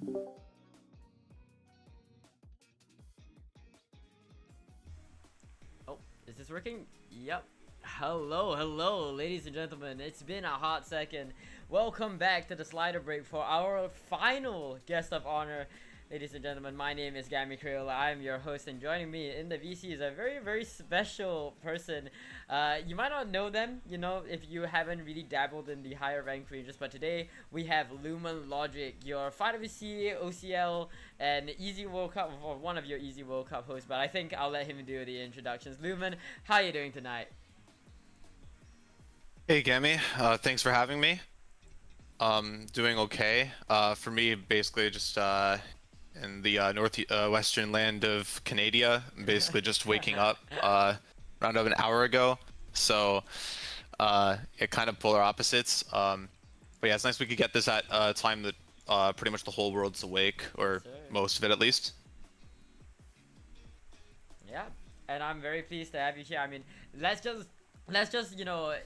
Oh, is this working? Yep. Hello, ladies and gentlemen. It's been a hot second. Welcome back to the slider break for our final guest of honor. Ladies and gentlemen, my name is Gami Crayola. I am your host, and joining me in the VC is a very special person. You might not know them, if you haven't really dabbled in the higher rank ranges, but today we have LumenLogic, your 5WC, OCL, and Easy World Cup, or one of your Easy World Cup hosts, but I think I'll let him do the introductions. Lumen, how are you doing tonight? Hey Gami, thanks for having me. Doing okay. For me, basically just in the northwestern land of Canada, basically just waking up around an hour ago. So it kind of polar opposites. But yeah, it's nice we could get this at a time that pretty much the whole world's awake, or most of it at least. Yeah, and I'm very pleased to have you here. I mean, let's just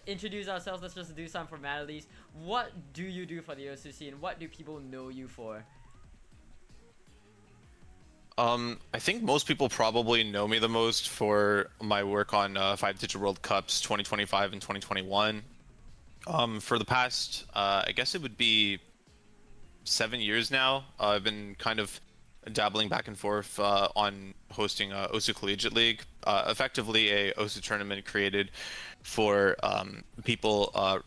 introduce ourselves. Let's just do some formalities. What do you do for the OSU scene? What do people know you for? I think most people probably know me the most for my work on 5-digit World Cups 2025 and 2021. For the past, I guess it would be 7 years now. I've been kind of dabbling back and forth on hosting OSU Collegiate League, effectively a OSU tournament created for people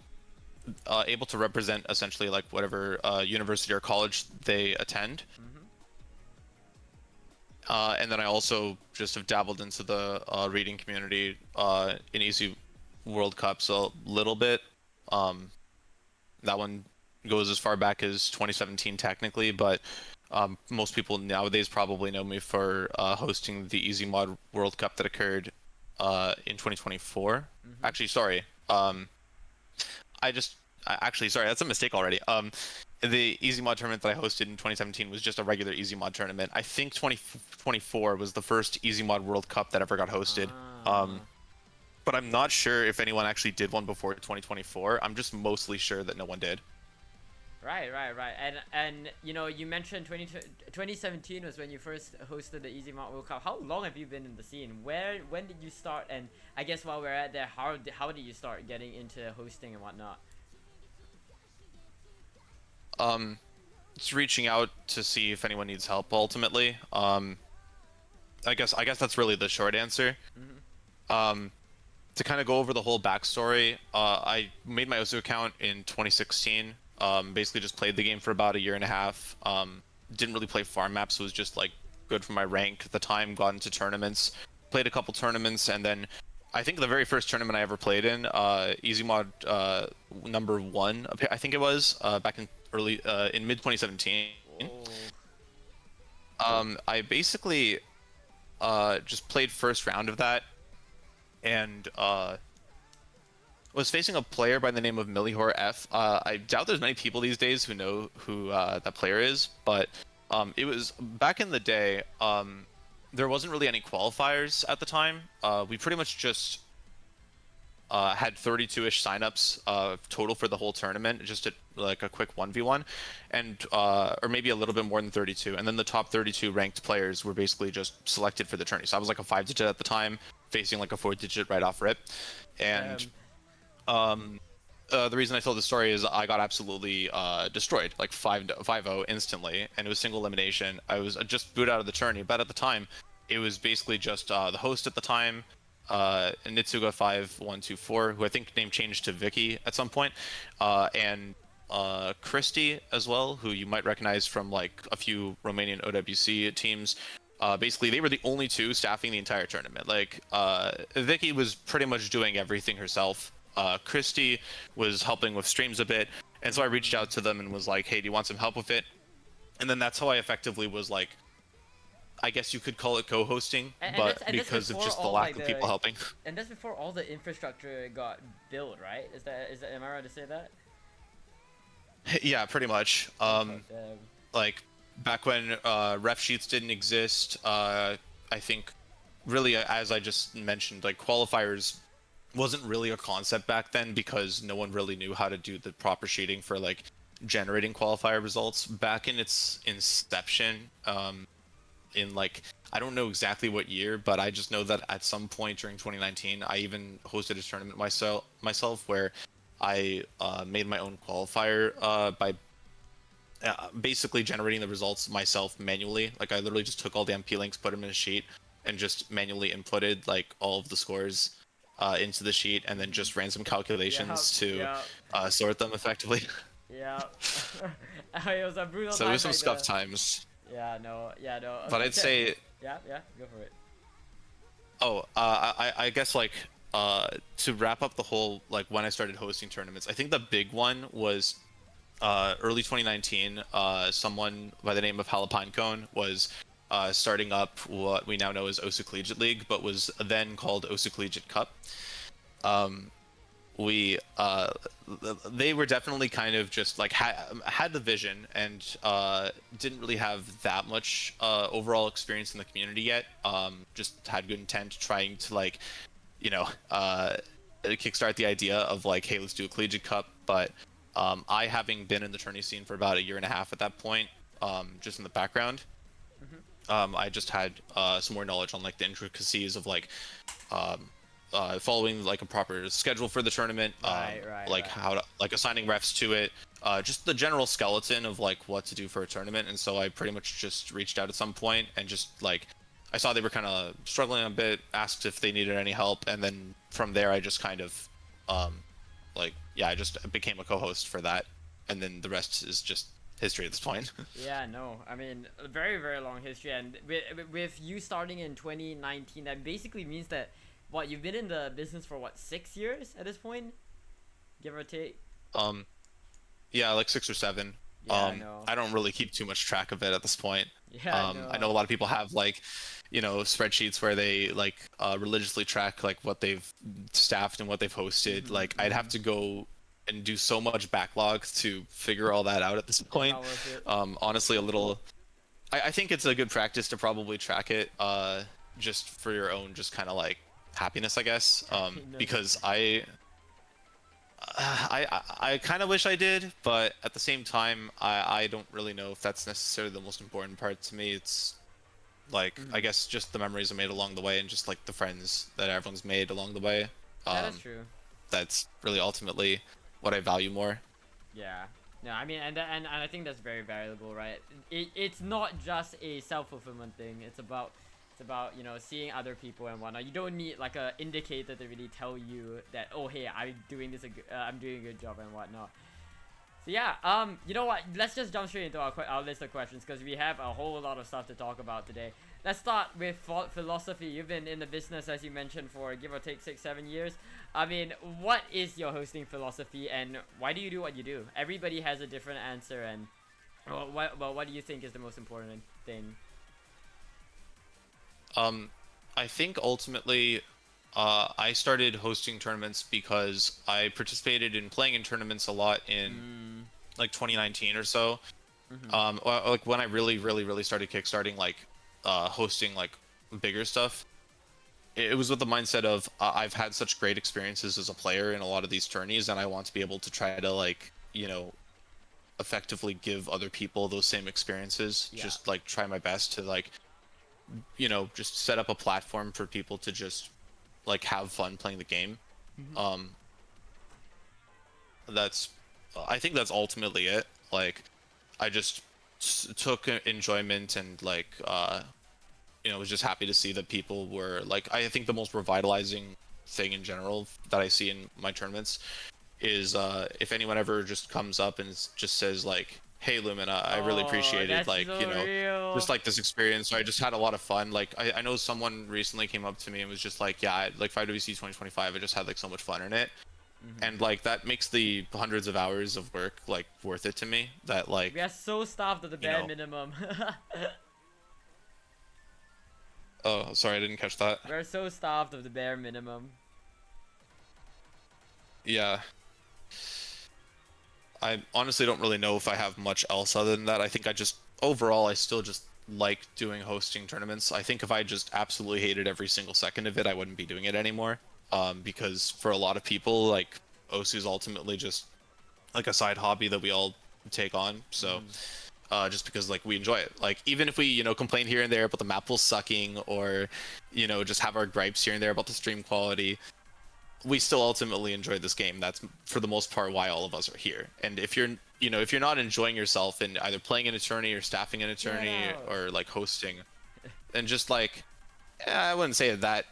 able to represent essentially like whatever university or college they attend. And then I also just have dabbled into the reading community in Easy World Cups a little bit. That one goes as far back as 2017 technically, but most people nowadays probably know me for hosting the Easy Mod World Cup that occurred in 2024. Actually, sorry. Sorry, that's a mistake already. The Easy Mod tournament that I hosted in 2017 was just a regular Easy Mod tournament. I think 2024 was the first Easy Mod World Cup that ever got hosted. But I'm not sure if anyone actually did one before 2024. I'm just mostly sure that no one did. Right. And you mentioned 2017 was when you first hosted the Easy Mod World Cup. How long have you been in the scene? When did you start? And I guess while we're at there, how did you start getting into hosting and whatnot? Just reaching out to see if anyone needs help ultimately. I guess that's really the short answer. To kind of go over the whole backstory, I made my OSU account in 2016. Basically just played the game for about a year and a half. Didn't really play farm maps, so it was just like good for my rank at the time. Got into tournaments, played a couple tournaments, and then I think the very first tournament I ever played in, Easy Mod number 1, I think it was back in mid 2017. I basically just played first round of that, and was facing a player by the name of Millihor F. I doubt there's many people these days who know who that player is, but it was back in the day. There wasn't really any qualifiers at the time. We pretty much just had 32-ish signups total for the whole tournament, just at like a quick 1v1, and or maybe a little bit more than 32. And then the top 32 ranked players were basically just selected for the tourney. So I was like a 5-digit at the time, facing like a 4-digit right off rip, and the reason I told the story is I got absolutely destroyed, like 5-0 instantly, and it was single elimination. I was just booted out of the tourney, but at the time, it was basically just the host at the time, Nitsuga5124, who I think name changed to Vicky at some point, and Christy as well, who you might recognize from like a few Romanian OWC teams. Basically, they were the only two staffing the entire tournament. Like, Vicky was pretty much doing everything herself. Christy was helping with streams a bit, and so I reached out to them and was like, hey, do you want some help with it? And then that's how I effectively was like, I guess you could call it co-hosting, but because of just the lack of people helping. And that's before all the infrastructure got built, right? Is that am I right to say that? Yeah, pretty much. Like back when ref sheets didn't exist, I think really, as I just mentioned, like qualifiers wasn't really a concept back then because no one really knew how to do the proper sheeting for like generating qualifier results back in its inception. In like I don't know exactly what year, but I just know that at some point during 2019, I even hosted a tournament myself where I made my own qualifier by basically generating the results myself manually. Like I literally just took all the MP links, put them in a sheet, and just manually inputted like all of the scores into the sheet, and then just ran some Yeah, calculations to yeah, sort them effectively. yeah. It was a brutal So it time was some back scuff there. times, Yeah, no. but I'd say, Yeah, yeah, go for it. oh, I guess like to wrap up the whole like when I started hosting tournaments, I think the big one was early 2019. Someone by the name of Halapinecone was starting up what we now know as OSU Collegiate League, but was then called OSU Collegiate Cup. Um, we they were definitely kind of just like had the vision and didn't really have that much overall experience in the community yet. Just had good intent, trying to like you know kickstart the idea of like, hey, let's do a collegiate cup. But I, having been in the tourney scene for about a year and a half at that point, just in the background, I just had some more knowledge on like the intricacies of like um, following like a proper schedule for the tournament, like how to like assigning refs to it, just the general skeleton of like what to do for a tournament. And so I pretty much just reached out at some point and just like I saw they were kind of struggling a bit, asked if they needed any help, and then from there I just kind of like yeah, I just became a co-host for that, and then the rest is just history at this point. Yeah, no. I mean, a very, very long history, and with you starting in 2019, that basically means that what you've been in the business for what 6 years at this point, give or take. um, yeah, like 6 or 7. Yeah, no. I don't really keep too much track of it at this point. Yeah, I know a no. lot of people have like, spreadsheets where they like religiously track like what they've staffed and what they've hosted. Like I'd have to go and do so much backlog to figure all that out at this It's point. not worth it. Honestly, a little. I think it's a good practice to probably track it, just for your own, just kind of like happiness, I guess. Because I kind of wish I did, but at the same time, I don't really know if that's necessarily the most important part to me. It's like I guess just the memories I made along the way and just like the friends that everyone's made along the way. Yeah, that's true. That's really ultimately what I value more. Yeah. No, I mean, and I think that's very valuable, right? It's not just a self-fulfillment thing. It's about seeing other people and whatnot. You don't need like a indicator to really tell you that, oh hey, I'm doing I'm doing a good job and whatnot. So yeah, you know what? Let's just jump straight into our list of questions because we have a whole lot of stuff to talk about today. Let's start with philosophy. You've been in the business, as you mentioned, for give or take 6-7 years. I mean, what is your hosting philosophy, and why do you do what you do? Everybody has a different answer, and what do you think is the most important thing? I think ultimately, I started hosting tournaments because I participated in playing in tournaments a lot in like 2019 or so. Like when I really, really, really started kickstarting like hosting like bigger stuff. It was with the mindset of I've had such great experiences as a player in a lot of these tourneys, and I want to be able to try to like effectively give other people those same experiences. Yeah. Just like try my best to like just set up a platform for people to just like have fun playing the game. That's I think that's ultimately it. Like I just took enjoyment and like was just happy to see that people were like I think the most revitalizing thing in general that I see in my tournaments is if anyone ever just comes up and just says like, hey Lumen, I really appreciated That's like so real. just like this experience. I just had a lot of fun. Like I know someone recently came up to me and was just like, yeah, like 5WC 2025, I just had like so much fun in it. And like that makes the hundreds of hours of work like worth it to me. That like We are so staffed at the bare minimum. oh sorry, I didn't catch that. We're so starved of the bare minimum. Yeah. I honestly don't really know if I have much else other than that. I think overall I still just like doing hosting tournaments. I think if I just absolutely hated every single second of it, I wouldn't be doing it anymore. Because for a lot of people, like OSU is ultimately just like a side hobby that we all take on. So Mm. just because like we enjoy it. Like even if we, complain here and there about the map pool sucking, or, just have our gripes here and there about the stream quality, we still ultimately enjoy this game. That's for the most part why all of us are here. And if you're not enjoying yourself in either playing an attorney or staffing an Get attorney out. or like hosting, then just like, I wouldn't say that,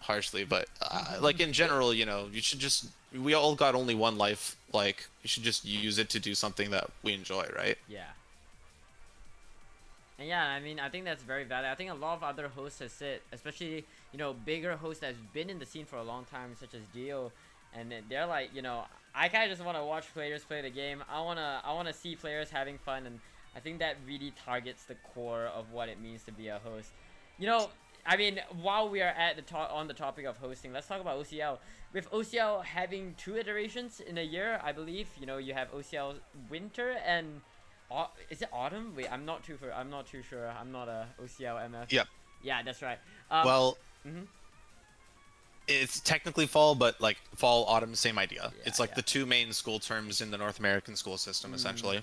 harshly, but like in general, you should just, we all got only one life. Like you should just use it to do something that we enjoy, right? Yeah. And yeah, I mean, I think that's very valid. I think a lot of other hosts have said, especially, bigger hosts that's been in the scene for a long time, such as Dio, and they're like, I kind of just want to watch players play the game. I wanna see players having fun, and I think that really targets the core of what it means to be a host. I mean, while we are at on the topic of hosting, let's talk about OCL. With OCL having 2 iterations in a year, I believe, you have OCL Winter and is it autumn? Wait, I'm not too sure. I'm not a OCL MF. Yep. Yeah, that's right. Well, Mhm. it's technically fall, but like fall, autumn, same idea. Yeah, It's like yeah. the 2 main school terms in the North American school system, essentially.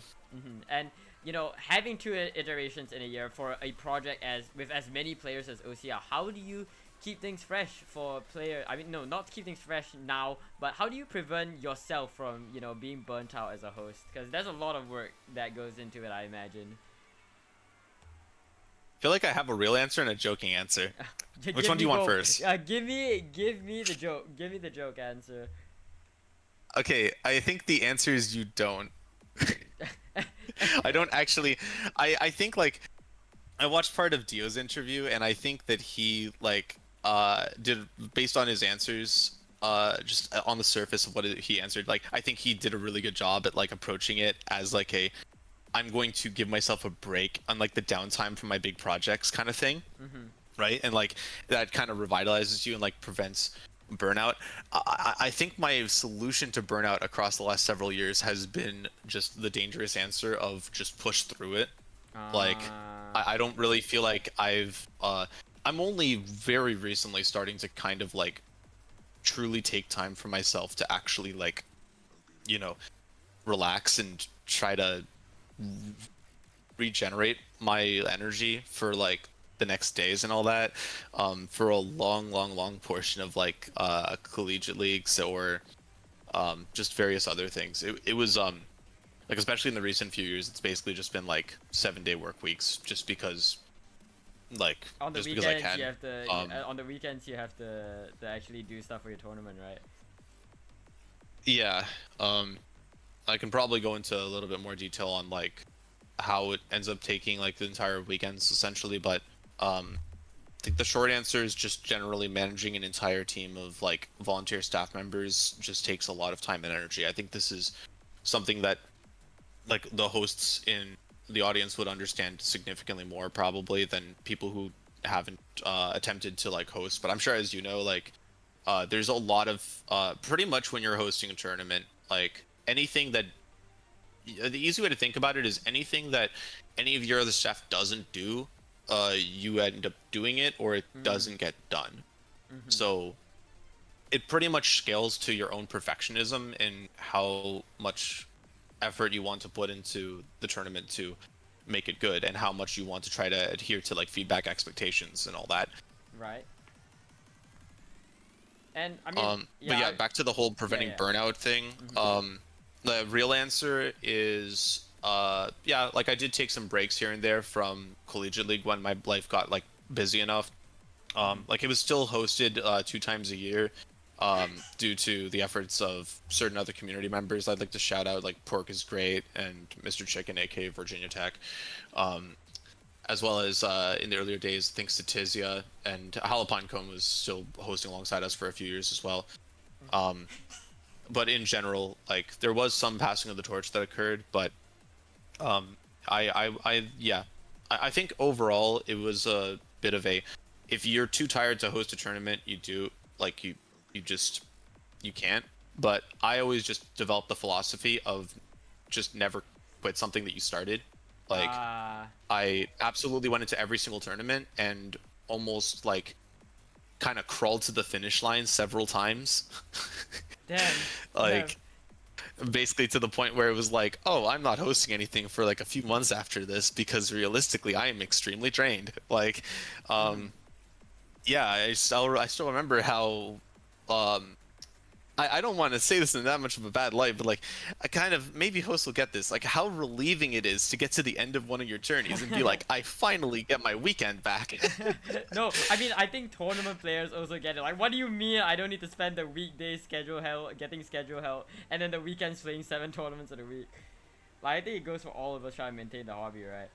And having 2 iterations in a year for a project with as many players as OCL, how do you keep things fresh for players? I mean, no, not keep things fresh now, but how do you prevent yourself from being burnt out as a host? Because there's a lot of work that goes into it, I imagine. I feel like I have a real answer and a joking answer. Which Give one do me you want both. first? Give me the joke. Give me the joke answer. Okay, I think the answer is you don't. I don't actually. I think like I watched part of Dio's interview, and I think that he like did, based on his answers, just on the surface of what he answered, like I think he did a really good job at like approaching it as like I'm going to give myself a break on like the downtime from my big projects kind of thing, right? And like that kind of revitalizes you and like prevents burnout. I think my solution to burnout across the last several years has been just the dangerous answer of just push through it. Like I don't really feel like I'm only very recently starting to kind of like truly take time for myself to actually like, relax and try to regenerate my energy for like the next days and all that. For a long portion of like collegiate leagues or just various other things. It was like, especially in the recent few years, it's basically just been like 7-day work weeks, just because like on the just weekends because I can. you have to on the weekends you have to actually do stuff for your tournament, right? Yeah. I can probably go into a little bit more detail on like how it ends up taking like the entire weekends essentially, but I think the short answer is just generally managing an entire team of like volunteer staff members just takes a lot of time and energy. I think this is something that like the hosts in the audience would understand significantly more probably than people who haven't attempted to like host. But I'm sure, as you know, like there's a lot of pretty much when you're hosting a tournament, like anything that the easy way to think about it is anything that any of your other staff doesn't do, you end up doing it or it doesn't get done. So it pretty much scales to your own perfectionism and how much effort you want to put into the tournament to make it good, and how much you want to try to adhere to like feedback expectations and all that. Right. And I mean, But yeah, back to the whole preventing burnout thing. The real answer is yeah, like I did take some breaks here and there from collegiate league when my life got like busy enough. Like it was still hosted 2 times a year, due to the efforts of certain other community members. I'd like to shout out like Pork is Great and Mr. Chicken, aka Virginia Tech, as well as in the earlier days, thanks to Tizia, and Halapinecone was still hosting alongside us for a few years as well. But in general, like there was some passing of the torch that occurred, but I think overall it was a bit of a, if you're too tired to host a tournament, you do like you can't. But I always just developed the philosophy of just never quit something that you started. Like I absolutely went into every single tournament and almost like kind of crawled to the finish line several times. damn. Like basically to the point where it was like, oh, I'm not hosting anything for like a few months after this because realistically, I am extremely drained. Like, Mhm. um, yeah, I still remember how um I don't want to say this in that much of a bad light, but like I kind of maybe hosts will get this, like how relieving it is to get to the end of one of your journeys and be like, I finally get my weekend back. No, I mean I think tournament players also get it. Like, what do you mean I don't need to spend the weekday schedule hell getting schedule hell, and then the weekends playing 7 tournaments in a week? Like, I think it goes for all of us trying to maintain the hobby, right?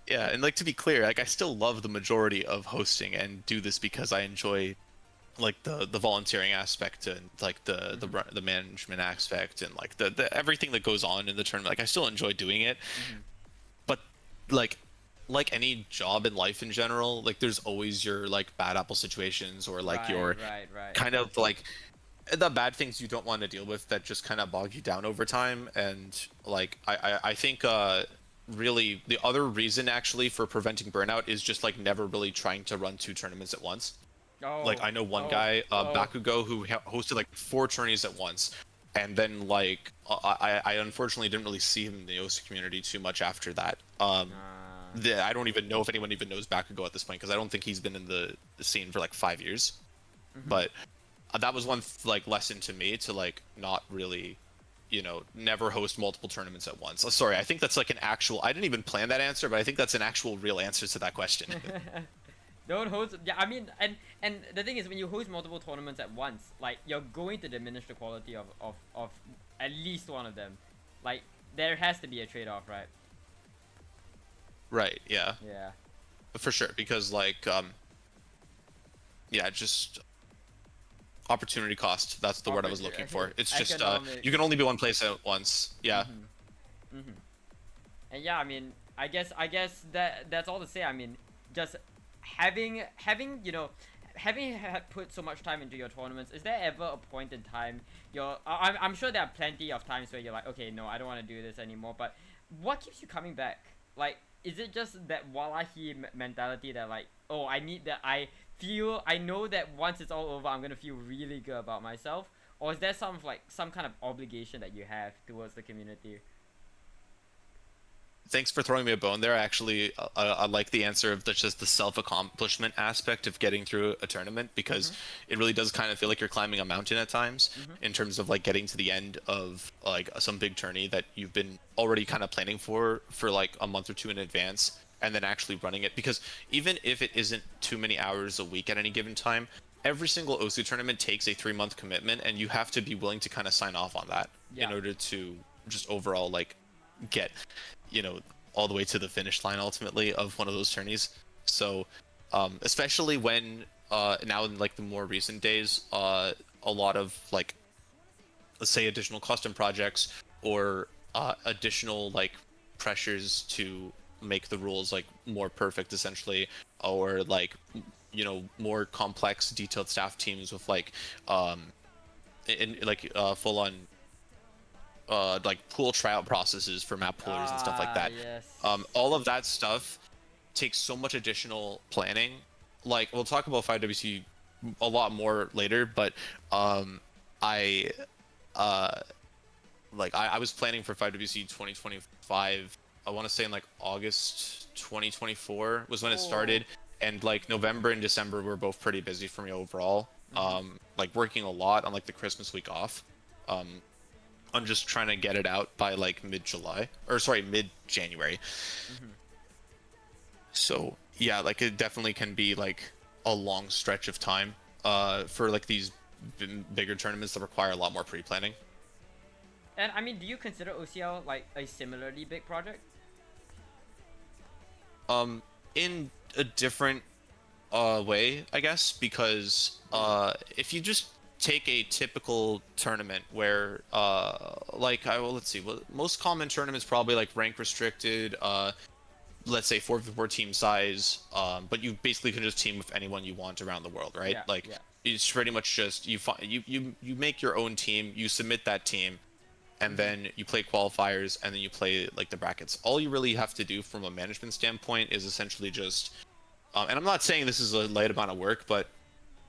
Yeah, and like to be clear, like I still love the majority of hosting and do this because I enjoy like the volunteering aspect and like Mhm. the management aspect and like the everything that goes on in the tournament. Like I still enjoy doing it, Mhm. but like like any job in life in general, like there's always your like bad apple situations or like Right, your right, right. kind of like the bad things you don't want to deal with that just kind of bog you down over time. And like I think really the other reason actually for preventing burnout is just like never really trying to run two tournaments at once. Like Oh, I know one oh, guy, oh. Bakugo, who hosted like four tourneys at once, and then like I unfortunately didn't really see him in the OC community too much after that. Uh, I don't even know if anyone even knows Bakugo at this point because I don't think he's been in the scene for like 5 years. mhm. But that was one like lesson to me to like not really, never host multiple tournaments at once. Sorry, I think that's like an actual. I didn't even plan that answer, but I think that's an actual real answer to that question. Don't host. Yeah, I mean, and the thing is, when you host multiple tournaments at once, like you're going to diminish the quality of at least one of them. Like, there has to be a trade-off, right? Right? Yeah, Yeah. for sure. Because like yeah, just opportunity cost. That's the word I was looking for. It's just you can Economics. only be one place at once. Yeah. Mhm. Mhm. And yeah, I mean, I guess that's all to say. I mean, just having put so much time into your tournaments, is there ever a point in time I'm sure there are plenty of times where you're like, okay, no, I don't want to do this anymore, but what keeps you coming back? Like, is it just that wallahi mentality that, like, oh, I know that once it's all over, I'm gonna feel really good about myself? Or is there some kind of obligation that you have towards the community? Thanks for throwing me a bone there. Actually, I like the answer of just the self-accomplishment aspect of getting through a tournament because Mhm. it really does kind of feel like you're climbing a mountain at times Mhm. in terms of like getting to the end of like some big tourney that you've been already kind of planning for like a month or two in advance and then actually running it. Because even if it isn't too many hours a week at any given time, every single OSU tournament takes a 3 month commitment and you have to be willing to kind of sign off on that in Yeah. order to just overall like get you know all the way to the finish line ultimately of one of those tourneys. So especially when now in like the more recent days a lot of like let's say additional custom projects or additional like pressures to make the rules like more perfect essentially or like more complex detailed staff teams with like like full on like pool tryout processes for map poolers and stuff like Ah, that. yes. All of that stuff takes so much additional planning. Like we'll talk about 5WC a lot more later, but I uh I was planning for 5WC 2025. I want to say in like August 2024 was when it Oh. started, and like November and December were both pretty busy for me overall. Mhm. Like working a lot on like the Christmas week off. Um, I'm just trying to get it out by like mid July or sorry, mid January. Mhm. So yeah, like it definitely can be like a long stretch of time for like these bigger tournaments that require a lot more pre-planning. And I mean, do you consider OCL like a similarly big project? In a different way, I guess, because Hmm. if you just take a typical tournament where well, let's see, well, most common tournaments probably like rank restricted, let's say 4v4 team size, but you basically can just team with anyone you want around the world, right? Yeah. Like Yeah. it's pretty much just you make your own team, you submit that team, and Mhm. then you play qualifiers, and then you play like the brackets. All you really have to do from a management standpoint is essentially just, and I'm not saying this is a light amount of work, but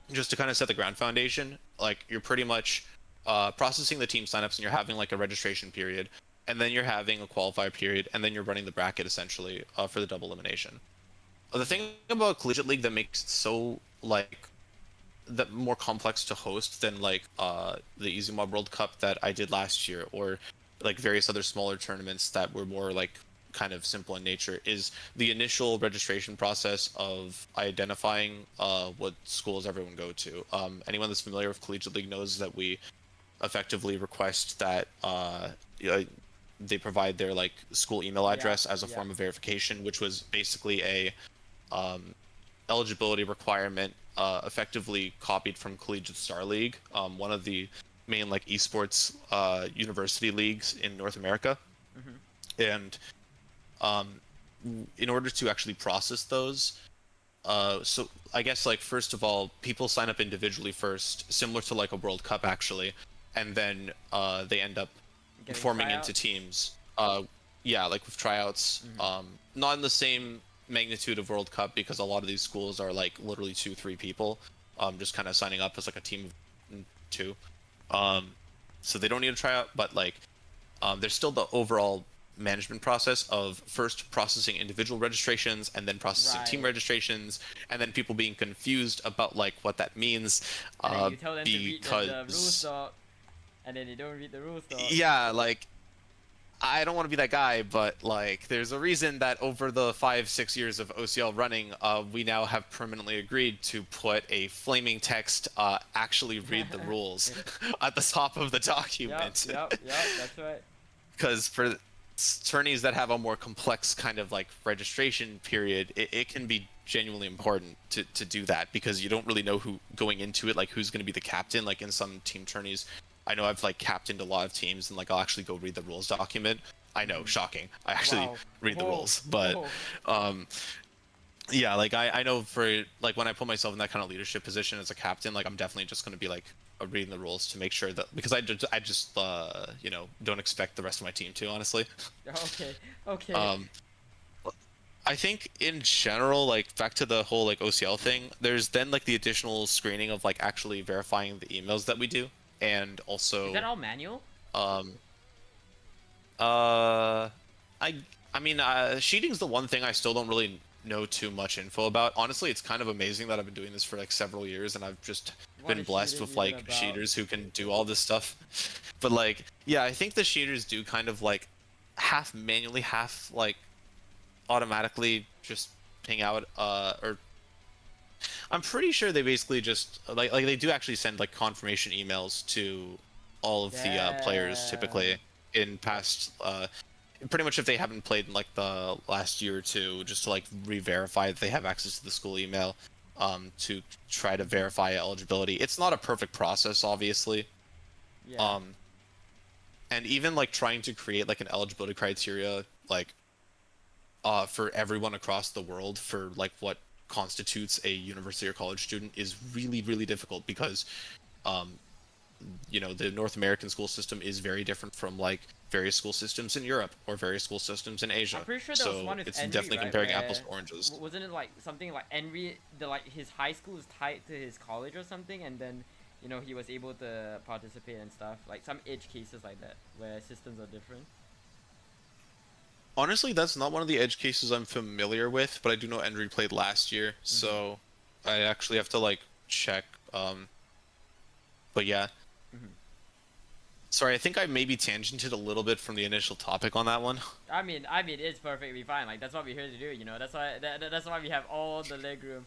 just to kind of set the ground foundation, like you're pretty much processing the team signups, and you're having like a registration period, and then you're having a qualifier period, and then you're running the bracket essentially for the double elimination. The thing about Collegiate League that makes it so like that more complex to host than like the EasyMob World Cup that I did last year, or like various other smaller tournaments that were more like kind of simple in nature, is the initial registration process of identifying what schools everyone go to. Anyone that's familiar with Collegiate League knows that we effectively request that they provide their like school email address as a form of verification, which was basically a eligibility requirement effectively copied from Collegiate Star League, one of the main like esports university leagues in North America. And in order to actually process those, so I guess like first of all, people sign up individually first, similar to like a World Cup actually, and then they end up forming into teams. Yeah, like with tryouts. Not in the same magnitude of World Cup, because a lot of these schools are like literally 2-3 people, just kind of signing up as like a team of 2. So they don't need a tryout, but like there's still the overall management process of first processing individual registrations and then processing team registrations, and then people being confused about like what that means, and then you tell them to read the rules doc, and then they don't read the rules doc. Yeah, like I don't want to be that guy, but like there's a reason that over the 5-6 years of OCL running, we now have permanently agreed to put a flaming text, actually read the rules at the top of the document. Yep, that's right. Because for tourneys that have a more complex kind of like registration period, it can be genuinely important to do that, because you don't really know who going into it, like who's going to be the captain. Like in some team tourneys, I know I've like captained a lot of teams, and like I'll actually go read the rules document. I know, shocking. I actually read the rules, but yeah, like I know for like when I put myself in that kind of leadership position as a captain, like I'm definitely just going to be like reading the rules to make sure that, because I just you know, don't expect the rest of my team to, honestly. Okay. I think in general, like back to the whole like OCL thing, there's then like the additional screening of like actually verifying the emails that we do, and also is that all manual? I mean, sheeting's the one thing I still don't really know too much info about. Honestly, it's kind of amazing that I've been doing this for like several years, and I've just been blessed with like cheaters who can do all this stuff. But like, yeah, I think the cheaters do kind of like half manually, half like automatically just ping out, or I'm pretty sure they basically just like they do actually send like confirmation emails to all of the players typically in past pretty much if they haven't played in like the last year or two, just to like re-verify that they have access to the school email, to try to verify eligibility. It's not a perfect process, obviously. And even like trying to create like an eligibility criteria like for everyone across the world for like what constitutes a university or college student is really, really difficult, because you know, the North American school system is very different from like various school systems in Europe or various school systems in Asia. I'm pretty sure there was one with it's Henry, definitely right, comparing apples to oranges. Wasn't it like something like Henry, like his high school is tied to his college or something, and then, you know, he was able to participate and stuff, like some edge cases like that where systems are different. Honestly, that's not one of the edge cases I'm familiar with, but I do know Henry played last year, so I actually have to like check. But yeah. Sorry, I think I maybe tangented a little bit from the initial topic on that one. I mean, it's perfectly fine. Like, that's what we're here to do, you know. That's why that's why we have all the leg room.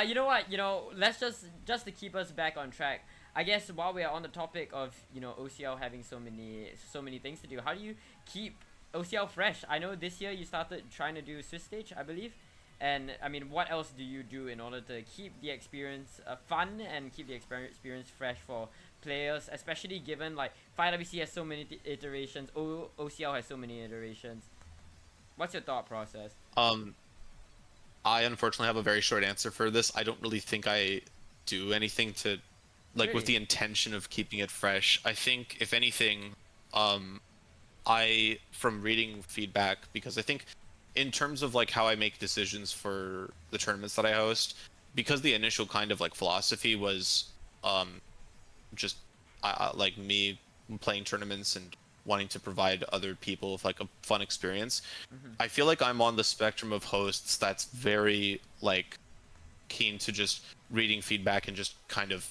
You know what? You know, let's just to keep us back on track. I guess while we are on the topic of, you know, OCL having so many things to do, how do you keep OCL fresh? I know this year you started trying to do Swiss stage, I believe. And I mean, what else do you do in order to keep the experience fun and keep the experience fresh for players, especially given like 5WC has so many iterations, OCL has so many iterations? What's your thought process? I unfortunately have a very short answer for this. I don't really think I do anything to like with the intention of keeping it fresh. I think if anything, I, from reading feedback, because I think in terms of like how I make decisions for the tournaments that I host, because the initial kind of like philosophy was just like me playing tournaments and wanting to provide other people with like a fun experience. I feel like I'm on the spectrum of hosts that's very like keen to just reading feedback and just kind of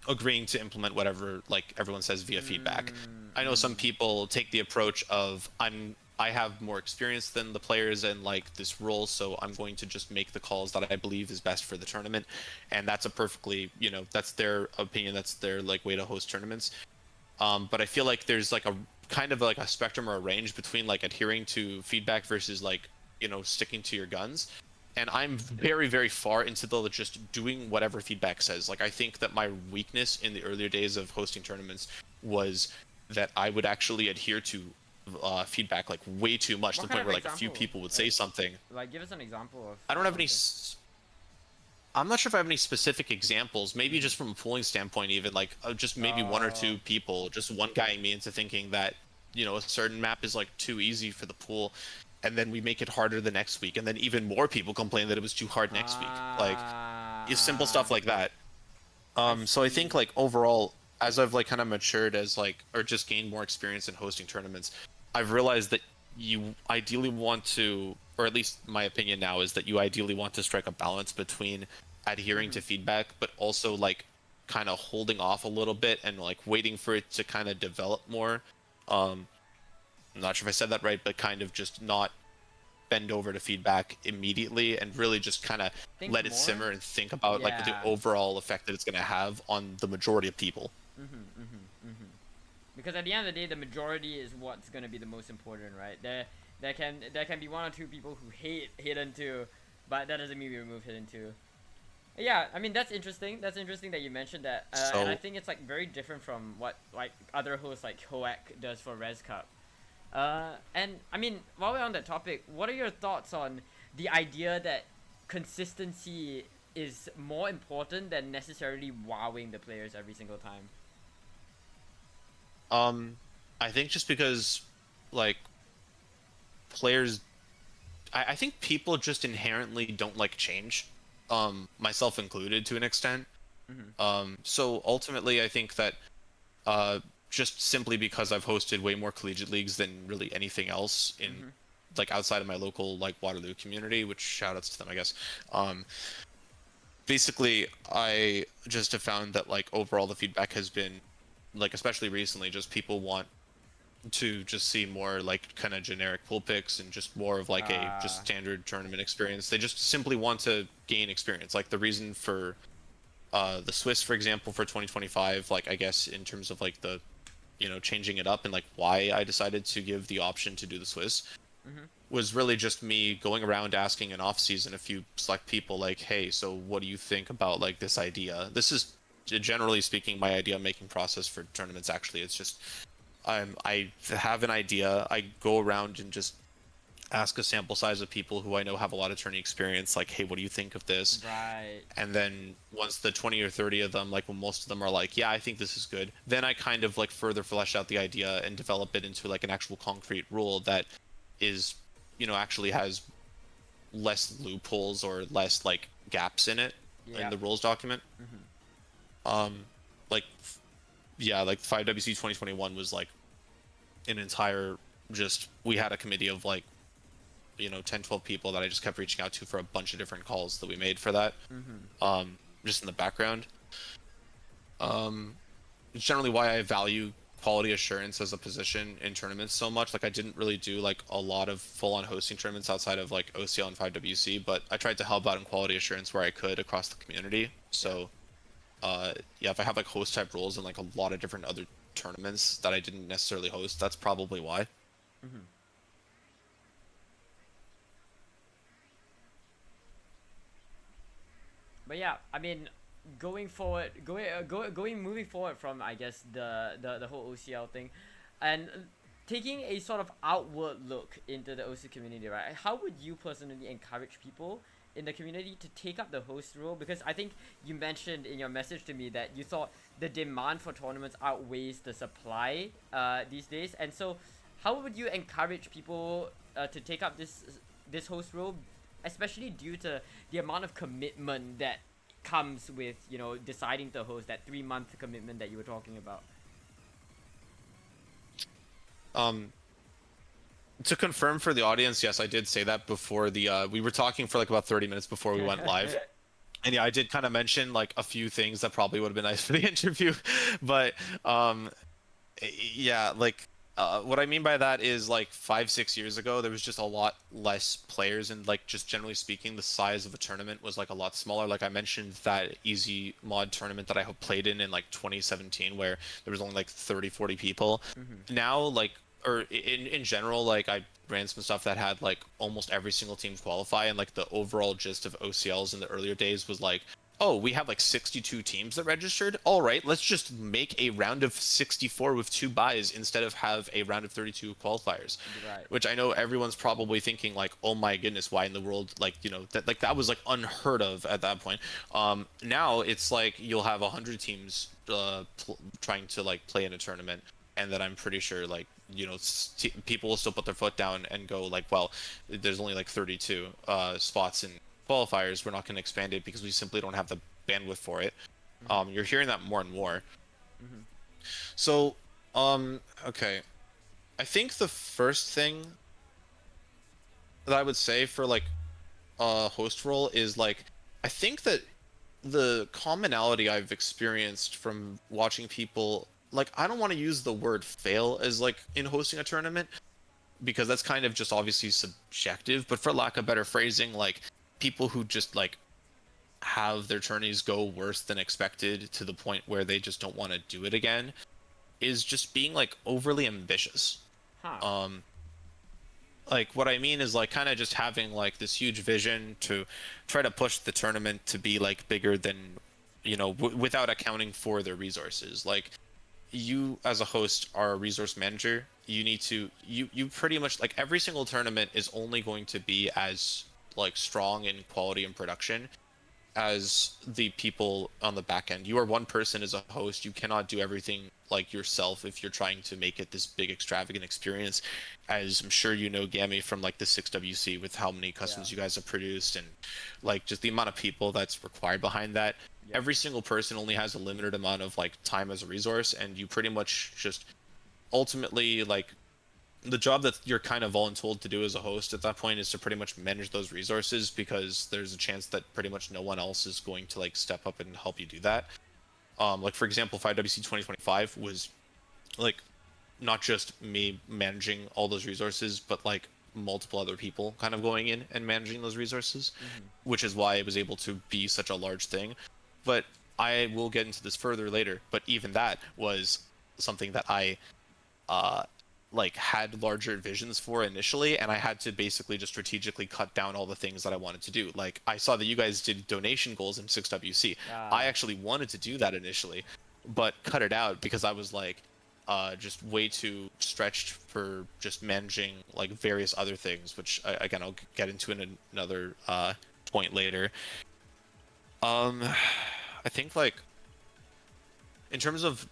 agreeing to implement whatever like everyone says via feedback. I know some people take the approach of I have more experience than the players in like this role, so I'm going to just make the calls that I believe is best for the tournament, and that's a perfectly, you know, that's their opinion, that's their like way to host tournaments. But I feel like there's like a kind of like a spectrum or a range between like adhering to feedback versus like, you know, sticking to your guns. And I'm very, very far into the just doing whatever feedback says. Like I think that my weakness in the earlier days of hosting tournaments was that I would actually adhere to feedback like way too much, to What the kind point of where like a few example? people would say something. Like, give us an example of. I don't have any. something. I'm not sure if I have any specific examples. Maybe just from a polling standpoint, even like just maybe one or two people, just one guying me into thinking that, you know, a certain map is like too easy for the pool, and then we make it harder the next week, and then even more people complain that it was too hard next week. Like, simple stuff like that. So I think like overall, as I've like kind of matured as like, or just gained more experience in hosting tournaments, I've realized that you ideally want to, or at least my opinion now is that you ideally want to strike a balance between adhering to feedback, but also like kind of holding off a little bit and like waiting for it to kind of develop more. I'm not sure if I said that right, but kind of just not bend over to feedback immediately and really just kind of Think let it more? simmer and think about like the Yeah. overall effect that it's going to have on the majority of people. Because at the end of the day, the majority is what's gonna be the most important, right? There can be one or two people who hate Hidden 2, but that doesn't mean we remove Hidden 2. Yeah, I mean that's interesting. That's interesting that you mentioned that, and I think it's like very different from what like other hosts like Hoek does for Res Cup. And I mean, while we're on that topic, what are your thoughts on the idea that consistency is more important than necessarily wowing the players every single time? I think just because like players, I think people just inherently don't like change, myself included to an extent. So ultimately, I think that just simply because I've hosted way more collegiate leagues than really anything else in like outside of my local like Waterloo community, which shout outs to them, I guess. Basically, I just have found that like overall the feedback has been like, especially recently, just people want to just see more like kind of generic pool picks and just more of like a just standard tournament experience. They just simply want to gain experience. Like the reason for the Swiss, for example, for 2025, like I guess in terms of like the, you know, changing it up and like why I decided to give the option to do the Swiss was really just me going around asking in off season a few select people like, hey, so what do you think about like this idea? This is generally speaking my idea making process for tournaments. Actually, it's just I have an idea, I go around and just ask a sample size of people who I know have a lot of tourney experience, like, hey, what do you think of this? Right. And then once the 20 or 30 of them, like when most of them are like, yeah, I think this is good, then I kind of like further flesh out the idea and develop it into like an actual concrete rule that is, you know, actually has less loopholes or less like gaps in it in the rules document. Like, yeah, like 5WC 2021 was like an entire, just, we had a committee of like, you know, 10, 12 people that I just kept reaching out to for a bunch of different calls that we made for that. Just in the background. It's generally why I value quality assurance as a position in tournaments so much. Like I didn't really do like a lot of full-on hosting tournaments outside of like OCL and 5WC, but I tried to help out in quality assurance where I could across the community. So yeah, if I have like host type roles in like a lot of different other tournaments that I didn't necessarily host, that's probably why. But yeah, I mean, going forward, moving forward from I guess the whole OCL thing, and taking a sort of outward look into the OC community, right? How would you personally encourage people in the community to take up the host role? Because I think you mentioned in your message to me that you thought the demand for tournaments outweighs the supply these days, and so how would you encourage people to take up this host role, especially due to the amount of commitment that comes with, you know, deciding to host, that 3-month commitment that you were talking about? To confirm for the audience, yes, I did say that before the we were talking for like about 30 minutes before we went live. And yeah, I did kind of mention like a few things that probably would have been nice for the interview, but um yeah, like what I mean by that is like 5, 6 years ago, there was just a lot less players, and like just generally speaking, the size of a tournament was like a lot smaller. Like I mentioned that easy mod tournament that I played in like 2017, where there was only like 30, 40 people. Now, like, or in general, like I ran some stuff that had like almost every single team qualify, and like the overall gist of OCLs in the earlier days was like, oh, we have like 62 teams that registered. All right, let's just make a round of 64 with 2 buys instead of have a round of 32 qualifiers. Right. Which I know everyone's probably thinking like, oh my goodness, why in the world, like, you know, that was like unheard of at that point. Now it's like you'll have 100 teams trying to like play in a tournament, and then I'm pretty sure like, you know, people will still put their foot down and go like, well, there's only like 32 spots in qualifiers. We're not going to expand it because we simply don't have the bandwidth for it. You're hearing that more and more. So okay, I think the first thing that I would say for like a host role is like, I think that the commonality I've experienced from watching people, like, I don't want to use the word fail as like in hosting a tournament, because that's kind of just obviously subjective, but for lack of better phrasing, like people who just like have their tourneys go worse than expected to the point where they just don't want to do it again, is just being like overly ambitious. Huh. Like what I mean is like kind of just having like this huge vision to try to push the tournament to be like bigger than, you know, without accounting for their resources. Like, you as a host are a resource manager. You need to, you pretty much, like, every single tournament is only going to be as like strong in quality and production as the people on the back end. You are one person as a host. You cannot do everything like yourself if you're trying to make it this big extravagant experience. As I'm sure you know, Gammy, from like the 6WC, with how many customs you guys have produced, and like just the amount of people that's required behind that. Yeah. Every single person only has a limited amount of like time as a resource, and you pretty much just ultimately, like, the job that you're kind of voluntold to do as a host at that point is to pretty much manage those resources, because there's a chance that pretty much no one else is going to like step up and help you do that. Like for example, 5WC2025 was like not just me managing all those resources, but like multiple other people kind of going in and managing those resources, which is why it was able to be such a large thing. But I will get into this further later. But even that was something that I like had larger visions for initially, and I had to basically just strategically cut down all the things that I wanted to do. Like, I saw that you guys did donation goals in 6WC. I actually wanted to do that initially, but cut it out because I was like just way too stretched for just managing like various other things, which again I'll get into in another point later. I think like in terms of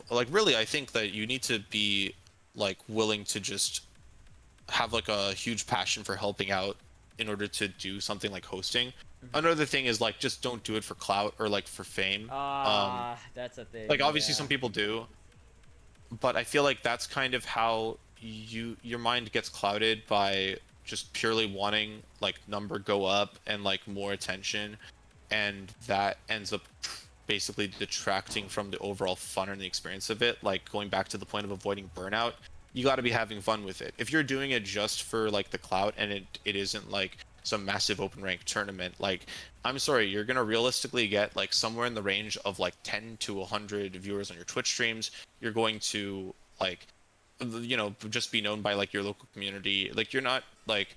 like, really, I think that you need to be like willing to just have like a huge passion for helping out in order to do something like hosting. Another thing is like, just don't do it for clout or like for fame. That's a thing. Like obviously yeah. some people do, but I feel like that's kind of how your mind gets clouded by just purely wanting like number go up and like more attention, and that ends up basically detracting from the overall fun and the experience of it. Like, going back to the point of avoiding burnout, you got to be having fun with it. If you're doing it just for like the clout, and it isn't like some massive open rank tournament, like, I'm sorry, you're gonna realistically get like somewhere in the range of like 10 to 100 viewers on your Twitch streams. You're going to like, you know, just be known by like your local community. Like, you're not like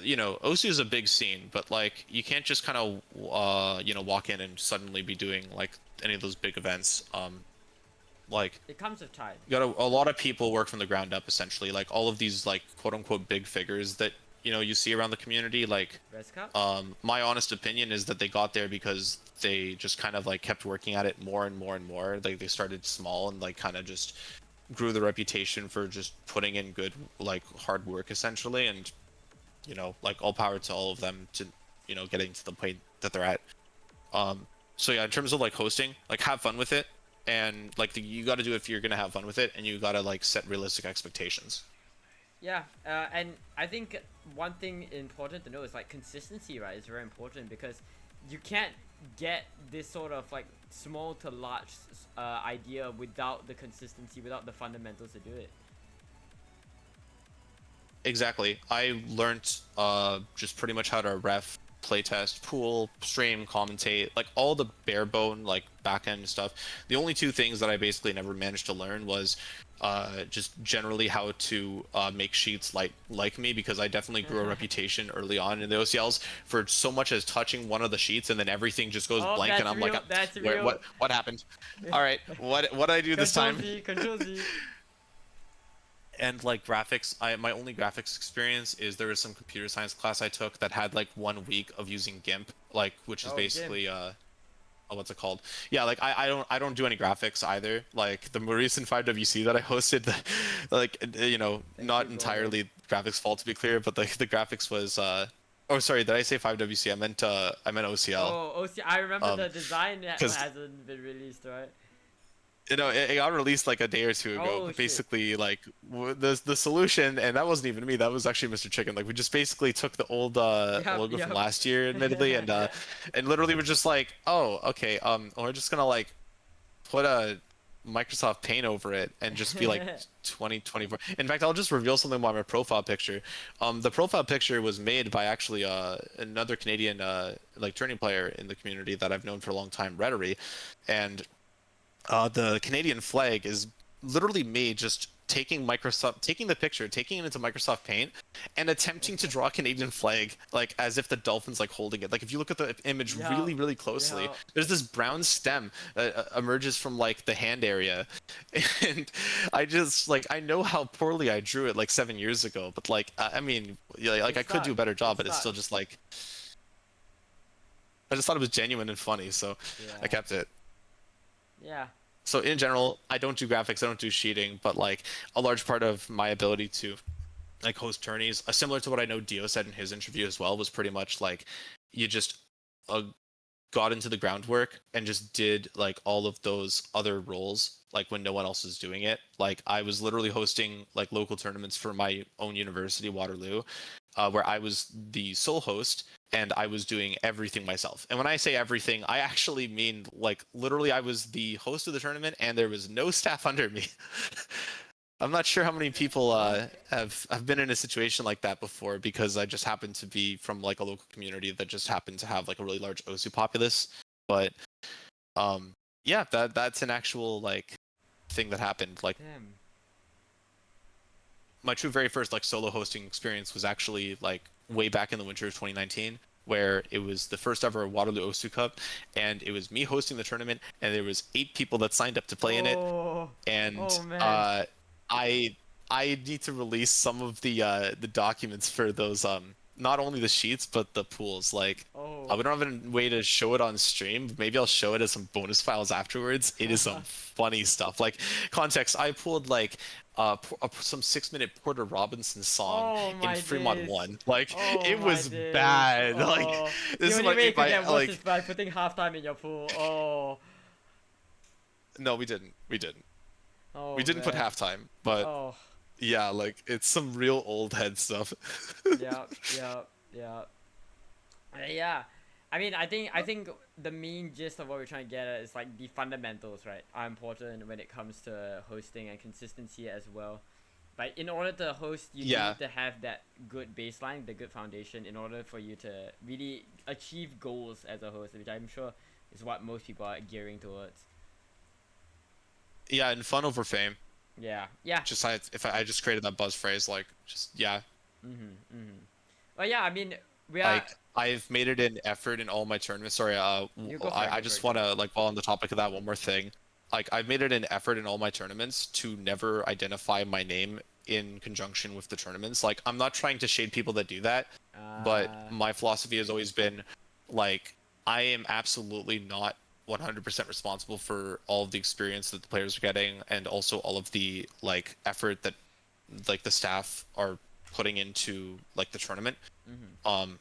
you know, OSU is a big scene, but like, you can't just kind of you know, walk in and suddenly be doing like any of those big events. Like, It comes with time. you got a lot of people work from the ground up, essentially. Like, all of these like quote unquote big figures that, you know, you see around the community, like, Res Cup? my honest opinion is that they got there because they just kind of like kept working at it more and more and more. Like, they started small and like kind of just grew the reputation for just putting in good like hard work, essentially. And, you know, like, all power to all of them to, you know, getting to the point that they're at. So yeah, in terms of like hosting, like have fun with it, and like you got to do it if you're gonna have fun with it, and you got to like set realistic expectations. Yeah, and I think one thing important to know is like consistency, right? Is very important because you can't get this sort of like small to large idea without the consistency, without the fundamentals to do it. Exactly. I learned just pretty much how to ref, playtest, pool, stream, commentate, like all the bare bone like back end stuff. The only two things that I basically never managed to learn was just generally how to make sheets like me, because I definitely grew a reputation early on in the OCLs for so much as touching one of the sheets and then everything just goes Oh, blank and that's I'm like, real. That's where real. what happened? All right, what did I do this Control time? Z, Control Z. And like graphics, my only graphics experience is there was some computer science class I took that had like 1 week of using GIMP, like which is Oh, Jim. basically oh, what's it called? Yeah, like I don't do any graphics either. Like the more recent 5WC that I hosted, like Thank you, not Golden. entirely graphics fault to be clear, but the graphics was oh sorry, did I say 5WC? I meant OCL. Oh, OC. I remember Um, the design that because hasn't been released, right? it got released like a day or two ago, Oh but shit. basically like the solution, and that wasn't even me, that was actually Mr. Chicken. Like we just basically took the old Yep, logo from yep. last year, admittedly, and literally we're just like, oh okay, we're just gonna like put a Microsoft Paint over it and just be like 2024. In fact, I'll just reveal something about my profile picture. The profile picture was made by actually another Canadian like tourney player in the community that I've known for a long time, Rhetoric, and the Canadian flag is literally me just taking the picture, taking it into Microsoft Paint, and attempting to draw a Canadian flag, like as if the dolphin's like holding it. Like if you look at the image Yep, really, really closely, yep. there's this brown stem emerges from like the hand area, and I just like I know how poorly I drew it like 7 years ago, but like I mean, yeah, like It I could do stuck. a better It job, but it's stuck. still just like I just thought it was genuine and funny, so I Yeah. kept it. Yeah. So in general, I don't do graphics, I don't do sheeting, but like a large part of my ability to like host tourneys, similar to what I know Dio said in his interview as well, was pretty much like you just uh, got into the groundwork and just did like all of those other roles like when no one else was doing it. Like I was literally hosting like local tournaments for my own university, Waterloo, where I was the sole host and I was doing everything myself. And when I say everything, I actually mean like literally I was the host of the tournament and there was no staff under me. I'm not sure how many people Well, have been in a situation like that before, because I just happened to be from like a local community that just happened to have like a really large OSU populace. But um yeah, that's an actual like thing that happened. Like damn. my true very first like solo hosting experience was actually like way back in the winter of 2019, where it was the first ever Waterloo OSU Cup, and it was me hosting the tournament, and there was 8 people that signed up to play in it, Oh. and Oh man. I I need to release some of the documents for those not only the sheets but the pools. Like Oh. we don't have a way to show it on stream, but maybe I'll show it as some bonus files afterwards. It is some funny stuff. Like context, I pulled like some 6 minute Porter Robinson song Oh in my Fremont days. 1. Like Oh it my was days. bad. Like Oh. The this is only what I way mean you could by get worse is like by putting halftime in your pool. Oh. no, we didn't. We didn't. We Oh didn't put man. halftime, but Oh. yeah, like it's some real old head stuff. Yeah. Yeah. Yeah. Yeah. I think the main gist of what we're trying to get at is like the fundamentals, right, are important when it comes to hosting and consistency as well. But in order to host, you Yeah, need to have that good baseline, the good foundation, in order for you to really achieve goals as a host, which I'm sure is what most people are gearing towards. yeah, and fun over fame. Yeah, yeah. Just if I just created that buzz phrase, like just yeah, Well, yeah. I mean, we are. like I've made it an effort in all my tournaments. Sorry, You go for it. I Go for just it. Go want for to it. like while on the topic of that, one more thing. Like I've made it an effort in all my tournaments to never identify my name in conjunction with the tournaments. Like I'm not trying to shade people that do that, but Uh. my philosophy has always been like I am absolutely not 100% responsible for all of the experience that the players are getting, and also all of the like effort that like the staff are putting into like the tournament. Mhm. Um,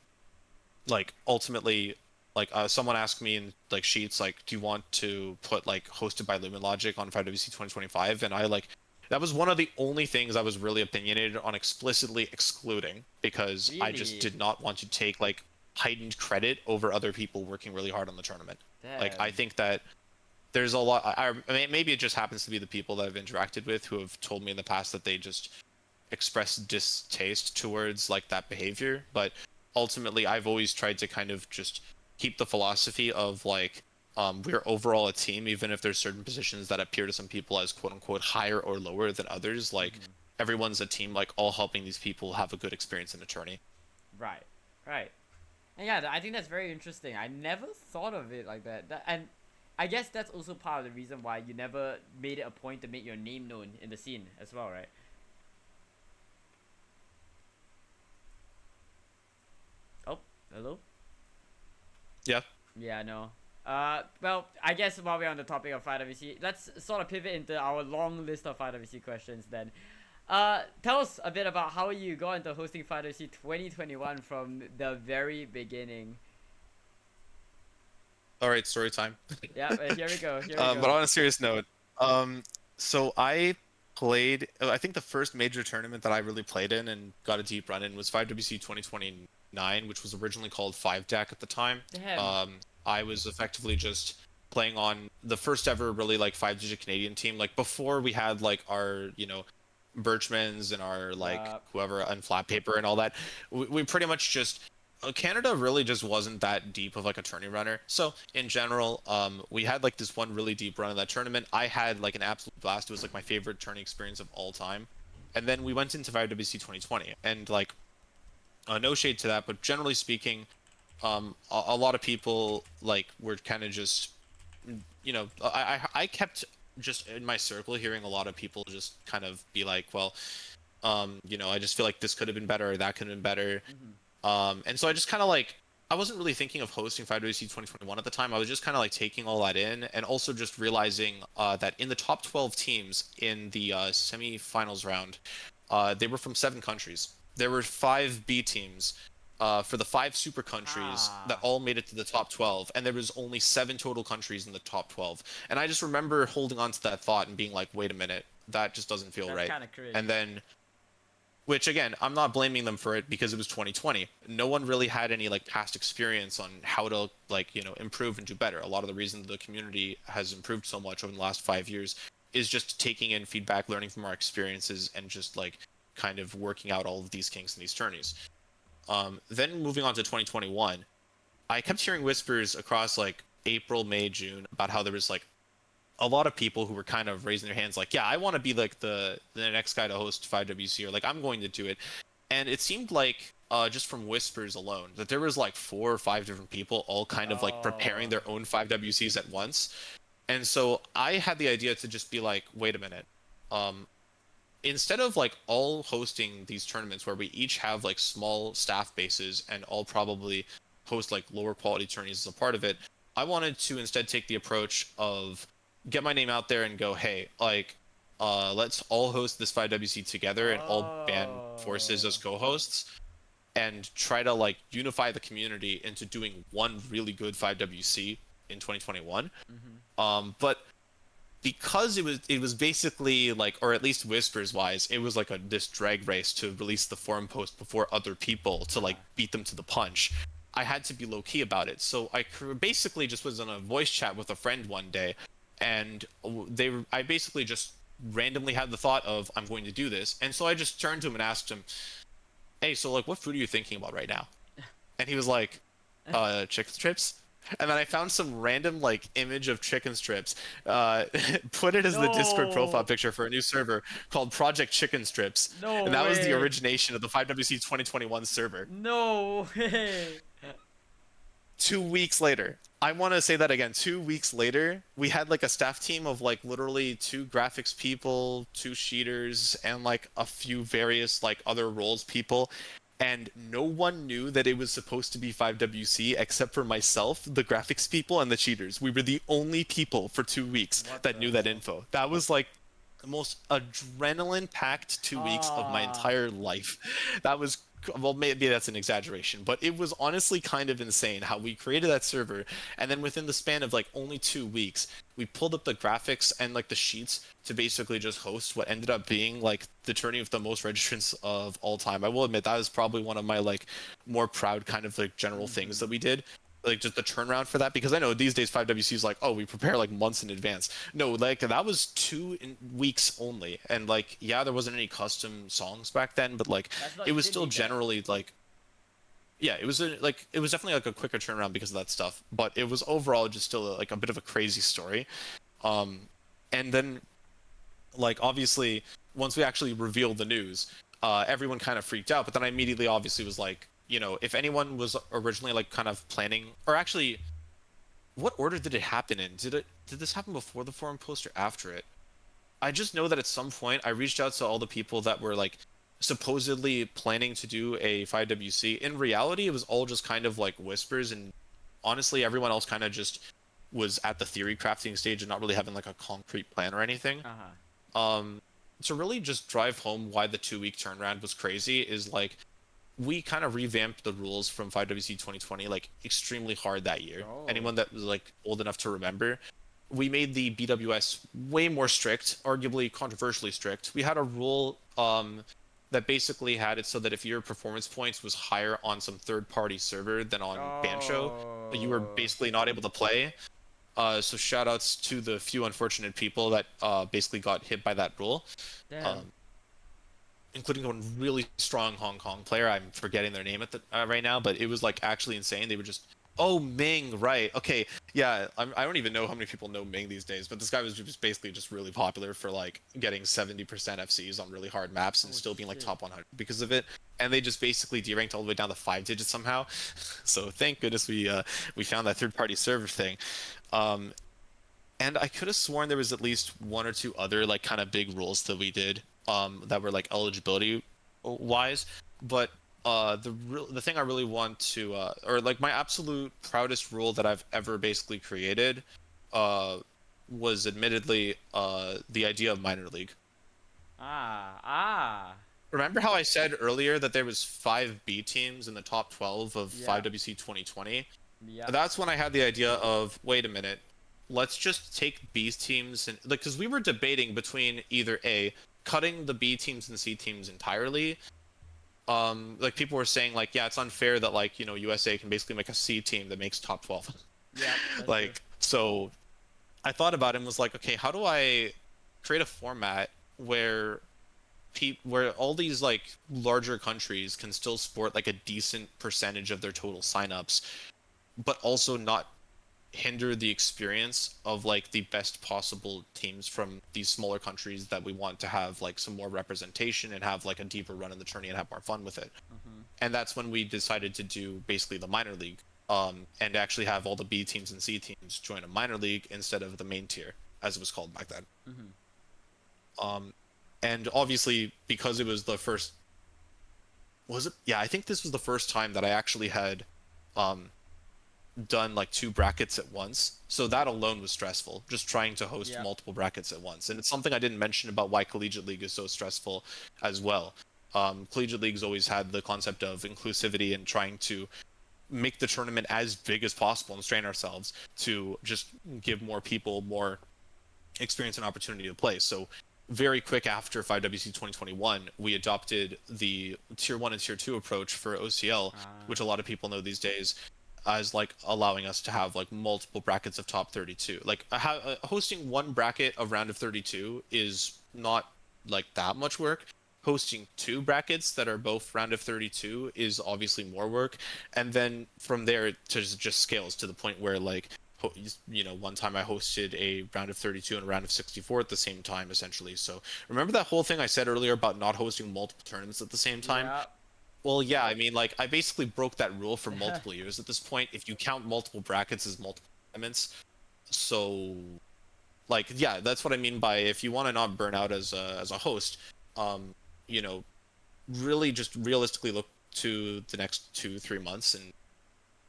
like ultimately, Like someone asked me in like sheets like, do you want to put like hosted by LumenLogic on 5WC 2025? And I like that was one of the only things I was really opinionated on explicitly excluding because I just Really? did not want to take like heightened credit over other people working really hard on the tournament. Like I Damn. think that there's a lot. I mean, maybe it just happens to be the people that I've interacted with who have told me in the past that they just express distaste towards like that behavior. But ultimately, I've always tried to kind of just keep the philosophy of like we're overall a team, even if there's certain positions that appear to some people as quote unquote higher or lower than others. Like Mhm. everyone's a team, like all helping these people have a good experience in a tourney. Right. Right. And yeah, I think that's very interesting. I never thought of it like that. And I guess that's also part of the reason why you never made it a point to make your name known in the scene as well, right? Oh, hello? Yeah. Yeah, I know. Well, I guess while we're on the topic of 5WC, let's sort of pivot into our long list of 5WC questions then. Tell us a bit about how you got into hosting 5WC 2021 from the very beginning. All right, story time. Yeah, here we go. Here we But go. on a serious note, so I played. I think the first major tournament that I really played in and got a deep run in was 5WC 2029, which was originally called 5DAC at the time. Damn. I was effectively just playing on the first ever really like 5-digit Canadian team. Like before we had like our Birchmans and our like Yeah. whoever unflat paper and all that. We pretty much just Canada really just wasn't that deep of like a tourney runner. So in general, we had like this one really deep run in that tournament. I had like an absolute blast. It was like my favorite tourney experience of all time. And then we went into 5WC 2020, and like no shade to that, but generally speaking, a lot of people like were kind of just, I kept just in my circle hearing a lot of people just kind of be like, well, I just feel like this could have been better or that could have been better. Hmm. And so I just kind of like, I wasn't really thinking of hosting 5WC 2021 at the time. I was just kind of like taking all that in and also just realizing that in the top 12 teams in the semi-finals round, they were from 7 countries. There were 5 B teams for the 5 super countries that Ah, all made it to the top 12, and there was only 7 total countries in the top 12. And I just remember holding on to that thought and being like, wait a minute, that just doesn't feel that's right. kind of cringe. And then which again, I'm not blaming them for it because it was 2020. No one really had any like past experience on how to like, improve and do better. A lot of the reason the community has improved so much over the last 5 years is just taking in feedback, learning from our experiences, and just like kind of working out all of these kinks in these tourneys. Then moving on to 2021, I kept hearing whispers across like April, May, June about how there was like a lot of people who were kind of raising their hands like, yeah, I want to be like the next guy to host 5WC, or like I'm going to do it. And it seemed like just from whispers alone that there was like 4 or 5 different people all kind of like preparing Oh, their own 5WCs at once. And so I had the idea to just be like, wait a minute. Um, Instead of like all hosting these tournaments where we each have like small staff bases and all probably host like lower quality tourneys as a part of it, I wanted to instead take the approach of get my name out there and go, hey, like, let's all host this 5WC together and all band forces oh. as co-hosts and try to like unify the community into doing one really good 5WC in 2021. Mm-hmm. But because it was basically like, or at least whispers wise, it was like this drag race to release the forum post before other people to like Ah. beat them to the punch. I had to be low key about it, so basically just was on a voice chat with a friend one day, and I basically just randomly had the thought of I'm going to do this, and so I just turned to him and asked him, "Hey, so like, what food are you thinking about right now?" And he was like, chicken strips. And then I found some random like image of chicken strips, put it as the Discord profile No, picture for a new server called Project Chicken Strips, no and that was the way. origination of the 5WC 2021 server. No way. 2 weeks later, I want to say that again. 2 weeks later, we had like a staff team of like literally 2 graphics people, 2 sheeters, and like a few various like other roles people. And no one knew that it was supposed to be 5WC except for myself, the graphics people, and the cheaters. We were the only people for 2 weeks What that the knew that hell? info. That was like the most adrenaline packed 2 weeks of my Ah, entire life. That was well, maybe that's an exaggeration, but it was honestly kind of insane how we created that server, and then within the span of like only 2 weeks, we pulled up the graphics and like the sheets to basically just host what ended up being like the tourney with the most registrants of all time. I will admit that was probably one of my like more proud kind of like general things that we did. Like just the turnaround for that, because I know these days 5WC is like, oh, we prepare like months in advance. No, like that was 2 weeks only, and like yeah, there wasn't any custom songs back then, but like it You was didn't still need that. generally like yeah, it was like it was definitely like a quicker turnaround because of that stuff, but it was overall just still like a bit of a crazy story. Um, and then like obviously once we actually revealed the news, everyone kind of freaked out. But then I immediately obviously was like, if anyone was originally like kind of planning, or actually, what order did it happen in? Did this happen before the forum post or after it? I just know that at some point I reached out to all the people that were like supposedly planning to do a 5WC. In reality, it was all just kind of like whispers, and honestly, everyone else kind of just was at the theory crafting stage and not really having like a concrete plan or anything. Um, to really just drive home why the 2 week turnaround was crazy is like we kind of revamped the rules from 5WC 2020 like extremely hard that year. Oh. Anyone that was like old enough to remember, we made the BWS way more strict, arguably controversially strict. We had a rule that basically had it so that if your performance points was higher on some third-party server than on Bancho, you were basically not able to play. So shout outs to the few unfortunate people that basically got hit by that rule. Damn. Including one really strong Hong Kong player. I'm forgetting their name at the right now, but it was like actually insane. They were just, oh, Ming, right? Okay, yeah. I don't even know how many people know Ming these days, but this guy was just basically just really popular for like getting 70% FCs on really hard maps and still being like top 100 because of it. And they just basically deranked all the way down to 5 digits somehow. So thank goodness we found that third-party server thing. And I could have sworn there was at least one or two other like kind of big rules that we did that were like eligibility wise, but the thing I really want to or like my absolute proudest rule that I've ever basically created was admittedly the idea of minor league. Remember how I said earlier that there was 5B teams in the top 12 of 5WC 2020? Yeah. That's when I had the idea of, wait a minute, let's just take B teams and like, because we were debating between either A, cutting the B teams and C teams entirely. Like people were saying like, yeah, it's unfair that like, USA can basically make a C team that makes top 12. Yeah. Like, true. So I thought about it and was like, okay, how do I create a format where where all these like larger countries can still sport like a decent percentage of their total signups, but also not hinder the experience of like the best possible teams from these smaller countries that we want to have like some more representation and have like a deeper run in the tourney and have more fun with it. And that's when we decided to do basically the minor league, and actually have all the B teams and C teams join a minor league instead of the main tier as it was called back then. And obviously because it was the first, was it? Yeah, I think this was the first time that I actually had done like 2 brackets at once, so that alone was stressful, just trying to host multiple brackets at once. And it's something I didn't mention about why collegiate league is so stressful as well. Collegiate league's always had the concept of inclusivity and trying to make the tournament as big as possible and strain ourselves to just give more people more experience and opportunity to play. So very quick after 5WC 2021, we adopted the tier 1 and tier 2 approach for OCL, which a lot of people know these days, as like allowing us to have like multiple brackets of top 32. Like hosting one bracket of round of 32 is not like that much work. Hosting 2 brackets that are both round of 32 is obviously more work, and then from there it just scales to the point where like one time I hosted a round of 32 and a round of 64 at the same time essentially. So remember that whole thing I said earlier about not hosting multiple tournaments at the same time? Well, yeah, I mean, like, I basically broke that rule for multiple years at this point, if you count multiple brackets as multiple tournaments. So, like, yeah, that's what I mean by if you want to not burn out as a host, really just realistically look to the next 2-3 months and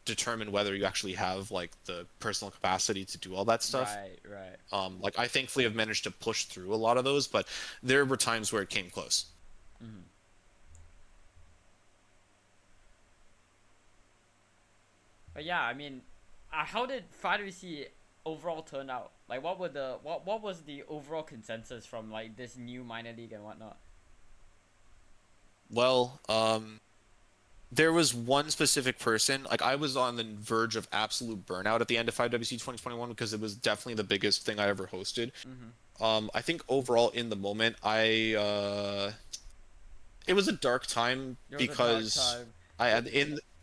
determine whether you actually have, like, the personal capacity to do all that stuff. Right. Like, I thankfully have managed to push through a lot of those, but there were times where it came close. But yeah, I mean, how did 5WC overall turn out? Like, what was the overall consensus from like this new minor league and whatnot? Well, there was one specific person. Like I was on the verge of absolute burnout at the end of 5WC 2021 because it was definitely the biggest thing I ever hosted. Mm-hmm. I think overall in the moment, it was a dark time There was a dark because time. I had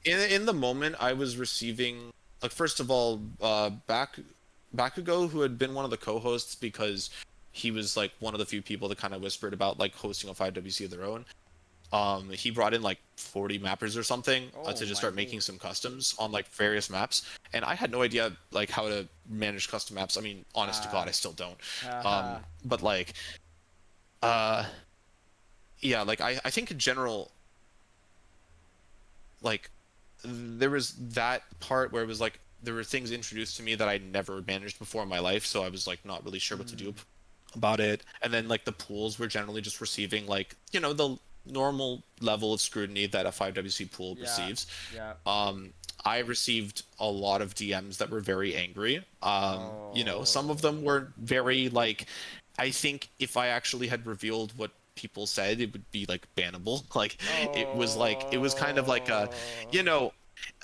in the moment I was receiving like first of all, Bakugo, who had been one of the co-hosts because he was like one of the few people that kind of whispered about like hosting a 5WC of their own. He brought in like 40 mappers or something Oh to just my start making days. some customs on like various maps, and I had no idea like how to manage custom maps. I mean, honest to God, I still don't. Haha. But like, uh, yeah, like I think in general, like there was that part where it was like there were things introduced to me that I never managed before in my life, so I was like not really sure what to do Mm. about it. And then like the pools were generally just receiving like, the normal level of scrutiny that a 5WC pool Yeah. receives. Yeah. Um, I received a lot of DMs that were very angry. Some of them Oh. were very like, I think if I actually had revealed what people said, it would be like bannable. It was kind of like you Oh. know,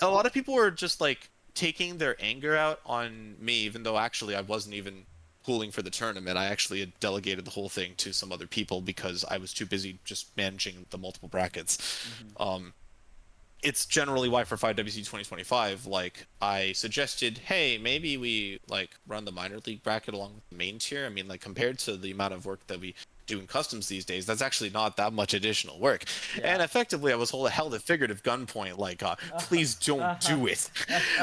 a lot of people were just like taking their anger out on me, even though actually I wasn't even pooling for the tournament. I actually had delegated the whole thing to some other people because I was too busy just managing the multiple brackets. Mm-hmm. Um, it's generally why for 5WC 2025, like I suggested, hey, maybe we like run the minor league bracket along with the main tier. I mean, like compared to the amount of work that we do in customs these days, that's actually not that much additional work. Yeah. And effectively, I was held at figurative gunpoint, like, please don't do it.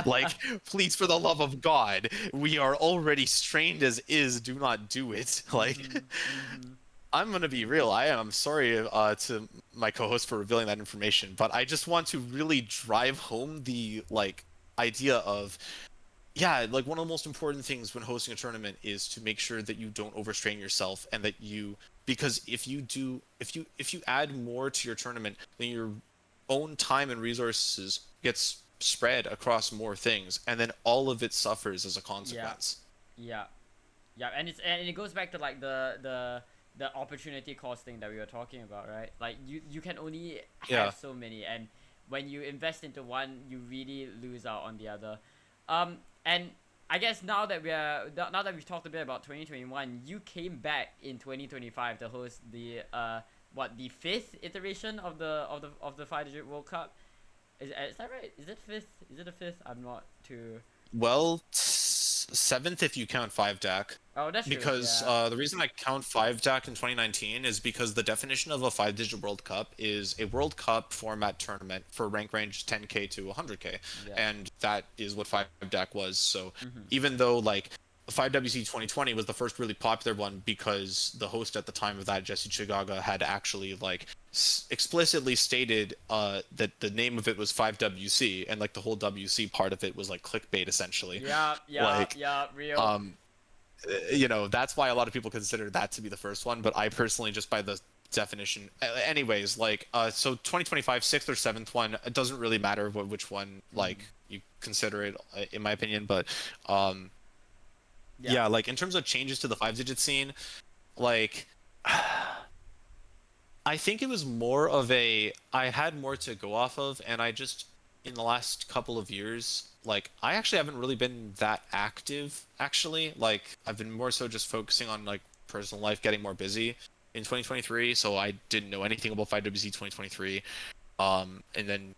Like, please, for the love of God, we are already strained as is. Do not do it. Like, Mm-hmm. Mm-hmm. I'm gonna be real. I'm sorry to my co-host for revealing that information, but I just want to really drive home the like idea of yeah, like one of the most important things when hosting a tournament is to make sure that you don't overstrain yourself and that you because if you add more to your tournament, then your own time and resources gets spread across more things, and then all of it suffers as a Yeah. consequence. Yeah. Yeah. And it goes back to like the opportunity cost thing that we were talking about, right? Like you can only Yeah. have so many, and when you invest into one, you really lose out on the other. And I guess now that we've talked a bit about 2021, you came back in 2025 to host the fifth iteration of the 5 digit World Cup. Is that right? Is it fifth? Is it a fifth? I'm not too. Well, seventh if you count 5 DAC. Oh, that's true. Because Yeah. the reason I count 5 DAC in 2019 is because the definition of a 5 digit World Cup is a World Cup format tournament for rank range 10K to 100K. Yeah. And that is what 5 DAC was. So Mm-hmm. even though like 5WC 2020 was the first really popular one because the host at the time of that, Jesse Chigaga, had actually like explicitly stated that the name of it was 5WC and like the whole WC part of it was like clickbait essentially. Yeah. Yeah. Like Yeah. Real. um that's why a lot of people consider that to be the first one, but I personally just by the definition anyways like so 2025 sixth or seventh one, it doesn't really matter which one like Mm-hmm. you consider it in my opinion, but um Yeah. yeah, like in terms of changes to the 5 digit scene, like I think it was more of a I had more to go off of, and I just in the last couple of years, like I actually haven't really been that active actually. Like I've been more so just focusing on like personal life, getting more busy in 2023, so I didn't know anything about 5WC 2023. And then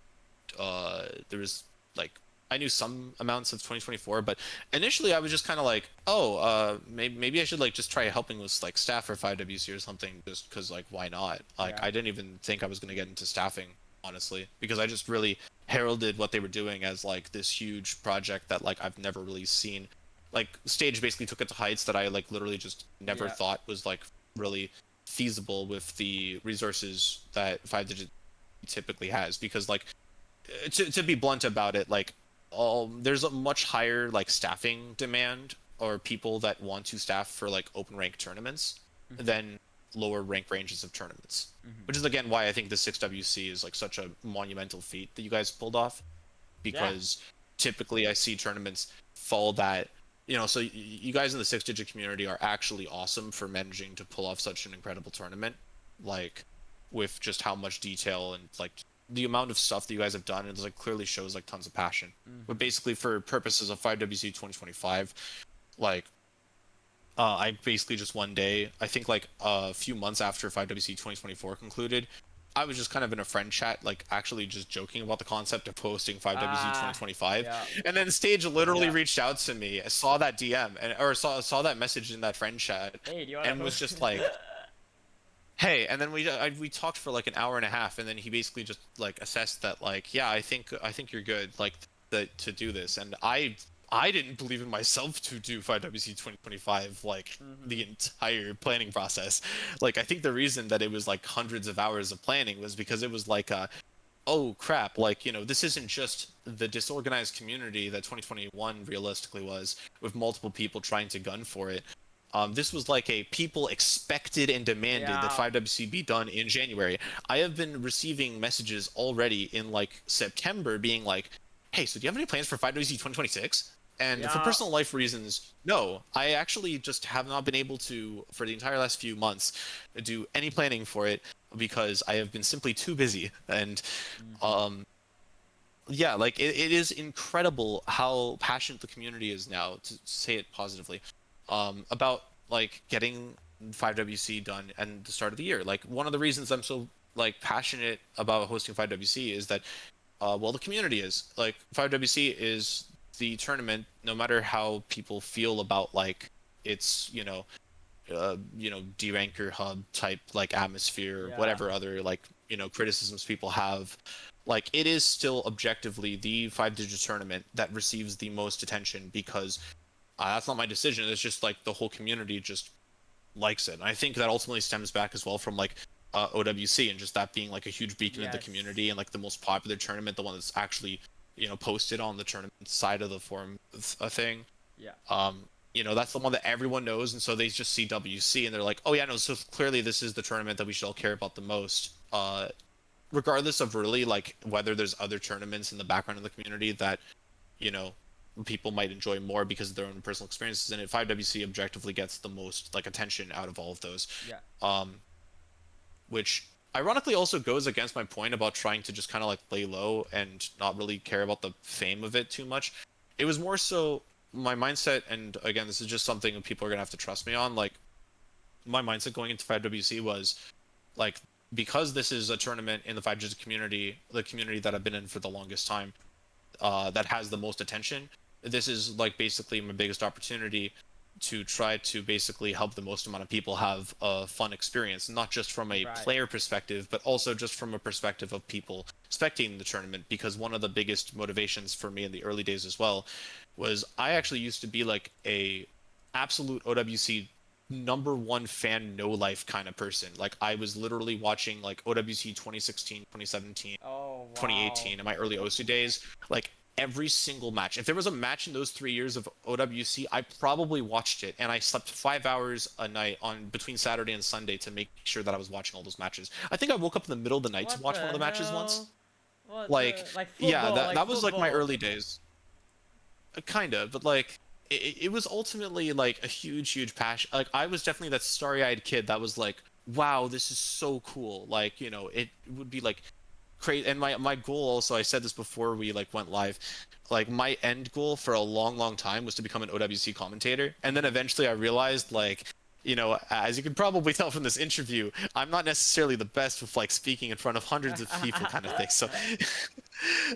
there was like I knew some amounts of 2024, but initially I was just kind of like, oh, maybe I should like just try helping with like staff for 5WC or something, just because like why not? Like Yeah. I didn't even think I was gonna get into staffing honestly, because I just really heralded what they were doing as like this huge project that like I've never really seen. Like Stage basically took it to heights that I like literally just never Yeah. thought was like really feasible with the resources that 5 digit typically has, because like to be blunt about it, like there's a much higher like staffing demand or people that want to staff for like open rank tournaments Mm-hmm. than lower rank ranges of tournaments. Mm-hmm. Which is again why I think the 6WC is like such a monumental feat that you guys pulled off, Yeah. because typically I see tournaments fall that, so you guys in the 6 digit community are actually awesome for managing to pull off such an incredible tournament, like with just how much detail and like the amount of stuff that you guys have done. It like clearly shows like tons of passion. But basically, for purposes of 5WC 2025, like I basically just one day, I think like a few months after 5WC 2024 concluded, I was just kind of in a friend chat, like actually just joking about the concept of posting 5WC 2025. Yeah. And then Stage literally Yeah. reached out to me, saw that DM, or saw that message in that friend chat, Hey, do you wanna and was host? just like, hey. And then we talked for like an hour and a half, and then he basically just like assessed that like, yeah, I think you're good, like to do this. And I didn't believe in myself to do 5WC 2025, like the entire planning process. Like I think the reason that it was like hundreds of hours of planning was because it was like oh crap, like this isn't just the disorganized community that 2021 realistically was, with multiple people trying to gun for it. This was like a people expected and demanded that Yeah. 5WC be done in January. I have been receiving messages already in like September being like, hey, so do you have any plans for 5WC 2026? And for Yeah. personal life reasons, no. I actually just have not been able to, for the entire last few months, do any planning for it because I have been simply too busy. And yeah, like it is incredible how passionate the community is now, to say it positively, about like getting 5WC done and the start of the year. Like one of the reasons I'm so like passionate about hosting 5WC is that well, the community is like 5WC is the tournament, no matter how people feel about like its de-ranker hub type like atmosphere, or Yeah. whatever other like criticisms people have. Like it is still objectively the 5 digit tournament that receives the most attention because that's not my decision. It's just like the whole community just likes it. And I think that ultimately stems back as well from like OWC and just that being like a huge beacon of the Yes. community and like the most popular tournament, the one that's actually posted on the tournament side of the forum thing. Yeah. That's the one that everyone knows, and so they just see WC and they're like, oh yeah, no, so clearly this is the tournament that we should all care about the most. Regardless of really like whether there's other tournaments in the background of the community that people might enjoy more because of their own personal experiences, and 5WC objectively gets the most like attention out of all of those. Yeah. Which ironically also goes against my point about trying to just kind of like lay low and not really care about the fame of it too much. It was more so my mindset, and again, this is just something people are gonna have to trust me on. Like my mindset going into 5WC was like, because this is a tournament in the 5G community, the community that I've been in for the longest time, that has the most attention. This is like basically my biggest opportunity to try to basically help the most amount of people have a fun experience, not just from a Right. player perspective, but also just from a perspective of people spectating the tournament. Because one of the biggest motivations for me in the early days as well was I actually used to be like a absolute OWC #1 fan, no life kind of person. Like I was literally watching like OWC 2016, 2017, Oh, wow. 2018 in my early OC days, like every single match. If there was a match in those 3 years of OWC, I probably watched it, and I slept 5 hours a night on between Saturday and Sunday to make sure that I was watching all those matches. I think I woke up in the middle of the night to watch one of the matches once. What Like, like yeah, football, that was like my football. early days. Kinda, but like it was ultimately like a huge passion. Like I was definitely that starry-eyed kid that was like, wow, this is so cool. Like, it would be like crazy. And my goal also, I said this before we like went live, like my end goal for a long time was to become an OWC commentator. And then eventually I realized like, as you can probably tell from this interview, I'm not necessarily the best with like speaking in front of hundreds of people kind of thing. So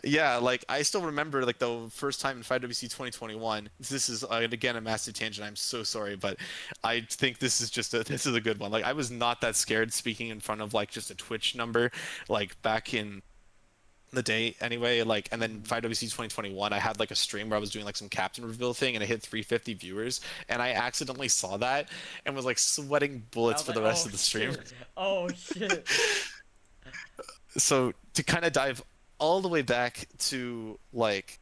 yeah, like I still remember like the first time in 5WC 2021. This is again a massive tangent. I'm so sorry, but I think this is a good one. Like I was not that scared speaking in front of like just a Twitch number, like back in the day anyway. Like, and then 5WC 2021, I had like a stream where I was doing like some captain reveal thing, and it hit 350 viewers, and I accidentally saw that and was like sweating I bullets was for like, the rest oh, of the stream. shit. Oh shit. So to kind of dive all the way back to like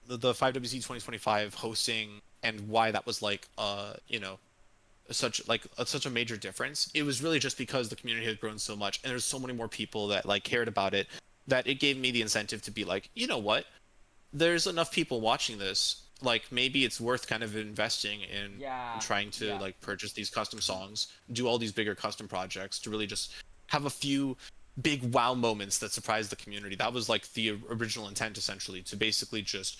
the 5WC 2025 hosting and why that was like such a major difference, it was really just because the community had grown so much and there's so many more people that like cared about it, that it gave me the incentive to be like, you know what, there's enough people watching this, like maybe it's worth kind of investing in Yeah. trying to Yeah. like purchase these custom songs, do all these bigger custom projects to really just have a few big wow moments that surprise the community. That was like the original intent essentially, to basically just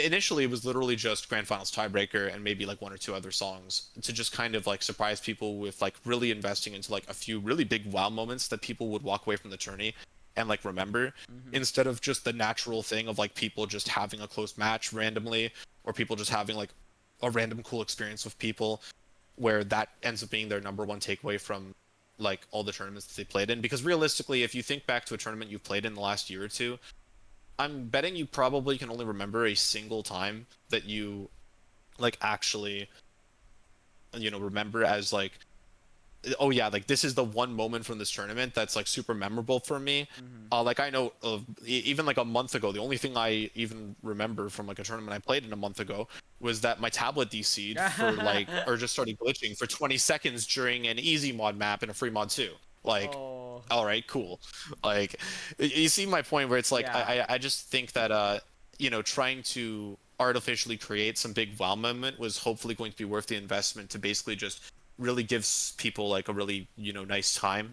initially it was literally just grand finals tiebreaker and maybe like one or two other songs to just kind of like surprise people with like really investing into like a few really big wow moments that people would walk away from the tourney and like remember, instead of just the natural thing of like people just having a close match randomly, or people just having like a random cool experience with people where that ends up being their number one takeaway from like all the tournaments that they played in. Because realistically, if you think back to a tournament you've played in the last year or two, I'm betting you probably can only remember a single time that you like actually, you know, remember as like, oh yeah, like this is the one moment from this tournament that's like super memorable for me. Like I know of even like a month ago, the only thing I even remember from like a tournament I played in a month ago was that my tablet DC'd for like, or just started glitching for 20 seconds during an easy mod map in a free mod 2. Like, Oh. all right, cool. Like, you see my point where it's like, Yeah. I just think that, you know, trying to artificially create some big wow moment was hopefully going to be worth the investment to basically just really gives people like a really, you know, nice time.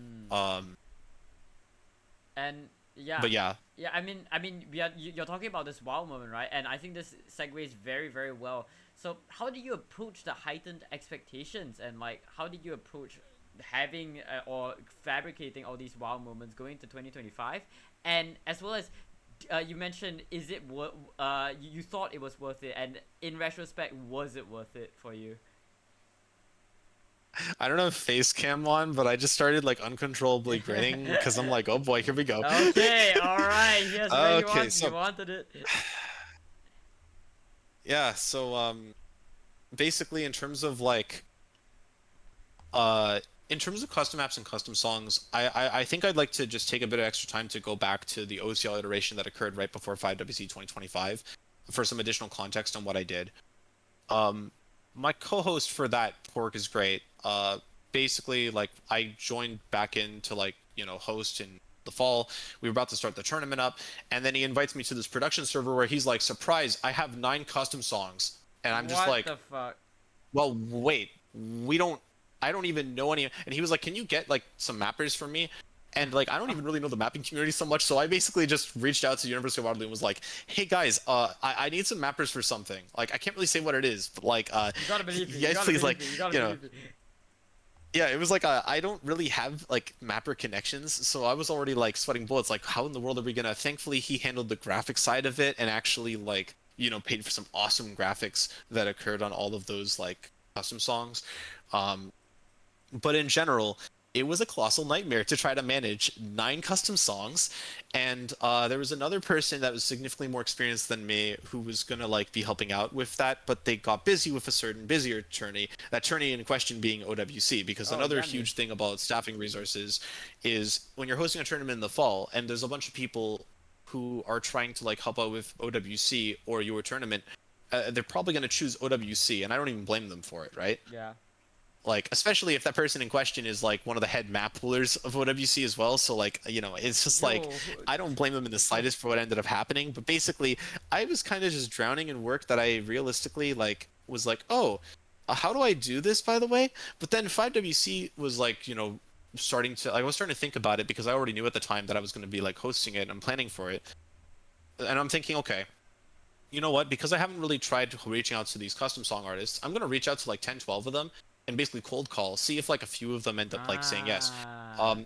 And yeah, But yeah, yeah. I mean, you're talking about this wow moment, right? And I think this segues very, very well. So, how did you approach the heightened expectations, and like, how did you approach having or fabricating all these wow moments going to 2025, and as well as you mentioned, is it you thought it was worth it, and in retrospect, was it worth it for you? I don't know if face cam on, but I just started like uncontrollably grinning because I'm like, oh boy, here we go. Okay, all right. Yes, where you Okay, want you so wanted it. yeah, so basically in terms of like uh in terms of custom apps and custom songs, I think I'd like to just take a bit of extra time to go back to the OCL iteration that occurred right before 5WC 2025 for some additional context on what I did. Um, my co-host for that pork is great. Basically, like I joined back in to like, you know, host in the fall. We were about to start the tournament up, and then he invites me to this production server where he's like, "Surprise! I have 9 custom songs," and I'm just What like, the fuck? "Well, wait, we don't. I don't even know any." And he was like, "Can you get like some mappers for me?" And like I don't even really know the mapping community so much, so I basically just reached out to University of Waterloo and was like, "Hey guys, I need some mappers for something. Like I can't really say what it is, but like You gotta believe me. you You guys gotta please believe like, me. You gotta you know." believe me. Yeah, it was like I don't really have like mapper connections, so I was already like sweating bullets. Like, how in the world are we gonna? Thankfully, he handled the graphic side of it and actually like, you know, paid for some awesome graphics that occurred on all of those like custom songs. Um, but in general, it was a colossal nightmare to try to manage 9 custom songs, and there was another person that was significantly more experienced than me who was gonna like be helping out with that, but they got busy with a certain busier tourney. That tourney in question being OWC, because Oh, another damn you. huge thing about staffing resources is when you're hosting a tournament in the fall, and there's a bunch of people who are trying to like help out with OWC or your tournament. They're probably going to choose OWC, and I don't even blame them for it, right? Yeah. Like especially if that person in question is like one of the head map poolers of OWC as well, so like, you know, it's just like Yo. I don't blame them in the slightest for what ended up happening. But basically I was kind of just drowning in work that I realistically like was like, oh, how do I do this, by the way? But then 5WC was like, you know, starting to, I was starting to think about it because I already knew at the time that I was going to be like hosting it and I'm planning for it, and I'm thinking, okay, you know what? Because I haven't really tried reaching out to these custom song artists, I'm gonna reach out to like 10, 12 of them and basically cold call, see if like a few of them end up like saying yes. Ah. Um,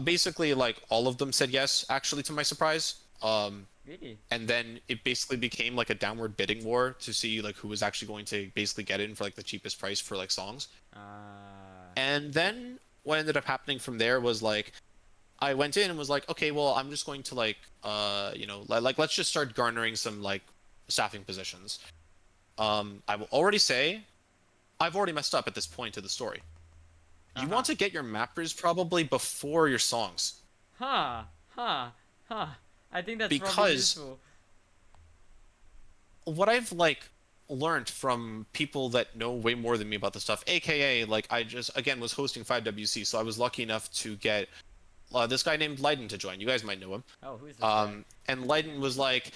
Basically like all of them said yes, actually, to my surprise. Really? And then it basically became like a downward bidding war to see like who was actually going to basically get in for like the cheapest price for like songs. Ah. And then what ended up happening from there was like I went in and was like, okay, well, I'm just going to like, you know, like let's just start garnering some like staffing positions. I will already say, I've already messed up at this point to the story. You Uh-huh. want to get your mappers probably before your songs, Huh. Huh. Huh. I think that's probably because useful. what I've like learned from people that know way more than me about this stuff, aka like I just again was hosting 5WC, so I was lucky enough to get this guy named Leiden to join. You guys might know him. Oh, who is this guy? And Leiden was like,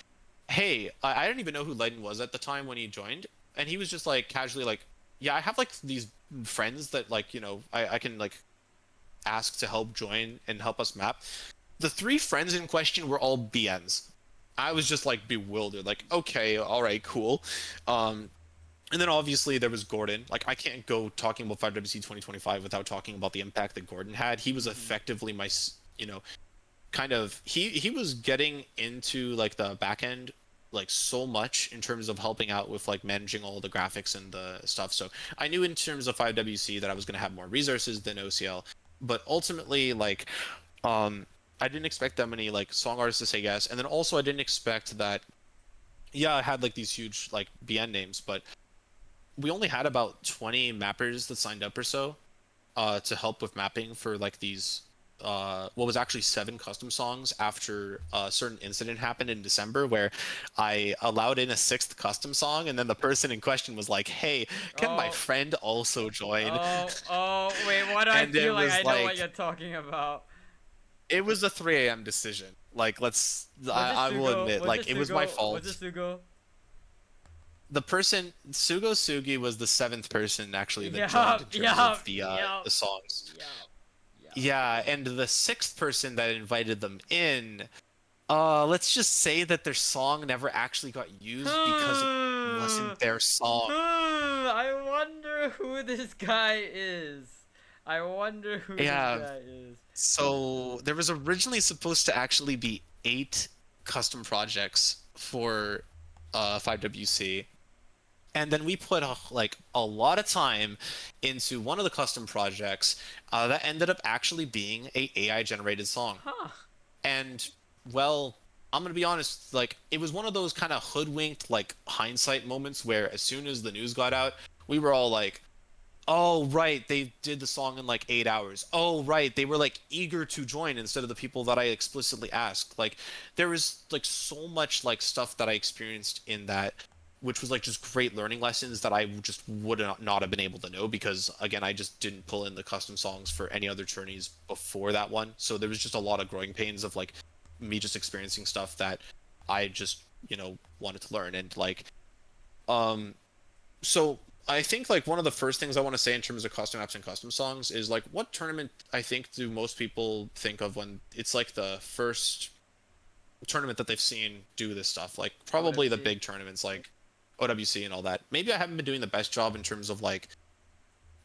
hey, I didn't even know who Len was at the time when he joined, and he was just like casually like, yeah, I have like these friends that like I can like ask to help join and help us map. The three friends in question were all BNs. I was just like bewildered, like, okay, all right, cool. Um, and then obviously there was Gordon. Like I can't go talking about 5WC 2025 without talking about the impact that Gordon had. He was Mm-hmm. effectively my, kind of he was getting into like the back end like so much in terms of helping out with like managing all the graphics and the stuff. So I knew in terms of 5WC that I was going to have more resources than OCL, but ultimately like I didn't expect that many like song artists to say yes, and then also I didn't expect that. Yeah, I had like these huge like BN names, but we only had about 20 mappers that signed up or so to help with mapping for like these what was actually 7 custom songs after a certain incident happened in December where I allowed in a 6th custom song, and then the person in question was like, "Hey, can my Oh, friend also join?" wait, why do I And feel it like was I know what like you're talking about? it was a 3 a.m. decision. Like Was it I will Sugo? admit, Was it like it was my Sugo? Was fault. it Sugo? The person Sugo Sugi was the 7th person actually that joined in Yup, terms of yup, yup, the songs. yup, yup. Yeah, and the 6th person that invited them in, let's just say that their song never actually got used because it Hmm. wasn't their song. I wonder who this guy is. I wonder who this Yeah, guy is. so there was originally supposed to actually be 8 custom projects for 5WC. And then we put like a lot of time into one of the custom projects that ended up actually being a AI generated song. Huh. And well, I'm gonna be honest, like it was one of those kind of hoodwinked, like hindsight moments where as soon as the news got out, we were all like, "Oh right, they did the song in like 8 hours. Oh right, they were like eager to join instead of the people that I explicitly asked." Like there was like so much like stuff that I experienced in that, which was like just great learning lessons that I just would not have been able to know because again, I just didn't pull in the custom songs for any other tourneys before that one. So there was just a lot of growing pains of like me just experiencing stuff that I just, wanted to learn. And like um so I think like one of the first things I want to say in terms of custom apps and custom songs is like what tournament I think do most people think of when it's like the first tournament that they've seen do this stuff? Like probably the OWC. big tournaments like OWC and all that. Maybe I haven't been doing the best job in terms of like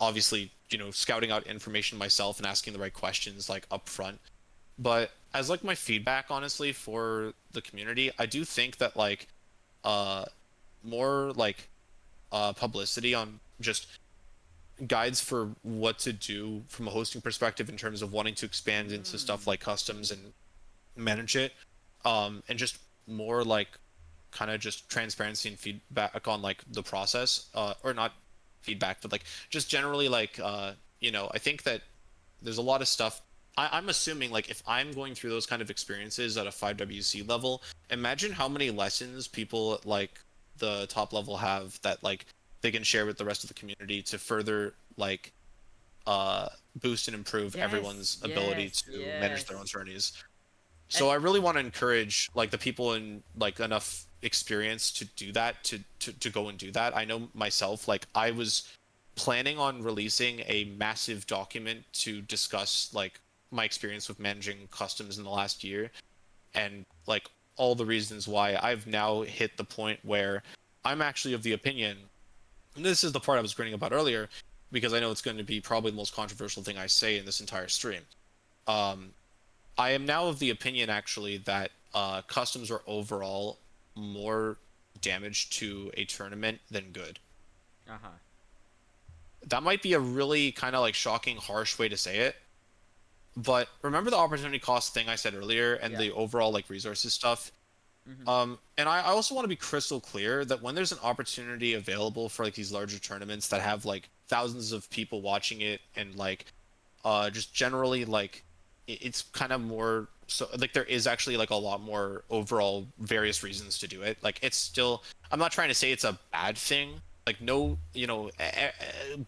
obviously, scouting out information myself and asking the right questions like up front. But as like my feedback honestly for the community, I do think that like uh more like publicity on just guides for what to do from a hosting perspective in terms of wanting to expand into stuff Hmm. like customs and manage it, and just more like kind of just transparency and feedback on like the process, or not feedback but like just generally like I think that there's a lot of stuff. I'm assuming like if I'm going through those kind of experiences at a 5WC level, imagine how many lessons people at like the top level have that like they can share with the rest of the community to further like uh boost and improve Yes, everyone's ability yes, to manage their own yes. journeys. So And I really want to encourage like the people in like enough experience to do that to go and do that. I know myself, like I was planning on releasing a massive document to discuss like my experience with managing customs in the last year and like all the reasons why I've now hit the point where I'm actually of the opinion, and this is the part I was grinning about earlier because I know it's going to be probably the most controversial thing I say in this entire stream. Um, I am now of the opinion actually that customs are overall more damage to a tournament than good. uh-huh. That might be a really kind of like shocking, harsh way to say it, but remember the opportunity cost thing I said earlier and Yeah. the overall like resources stuff. Mm-hmm. And I also want to be crystal clear that when there's an opportunity available for like these larger tournaments that have like thousands of people watching it and like just generally like it's kind of more so like there is actually like a lot more overall various reasons to do it. Like it's still, I'm not trying to say it's a bad thing. Like no,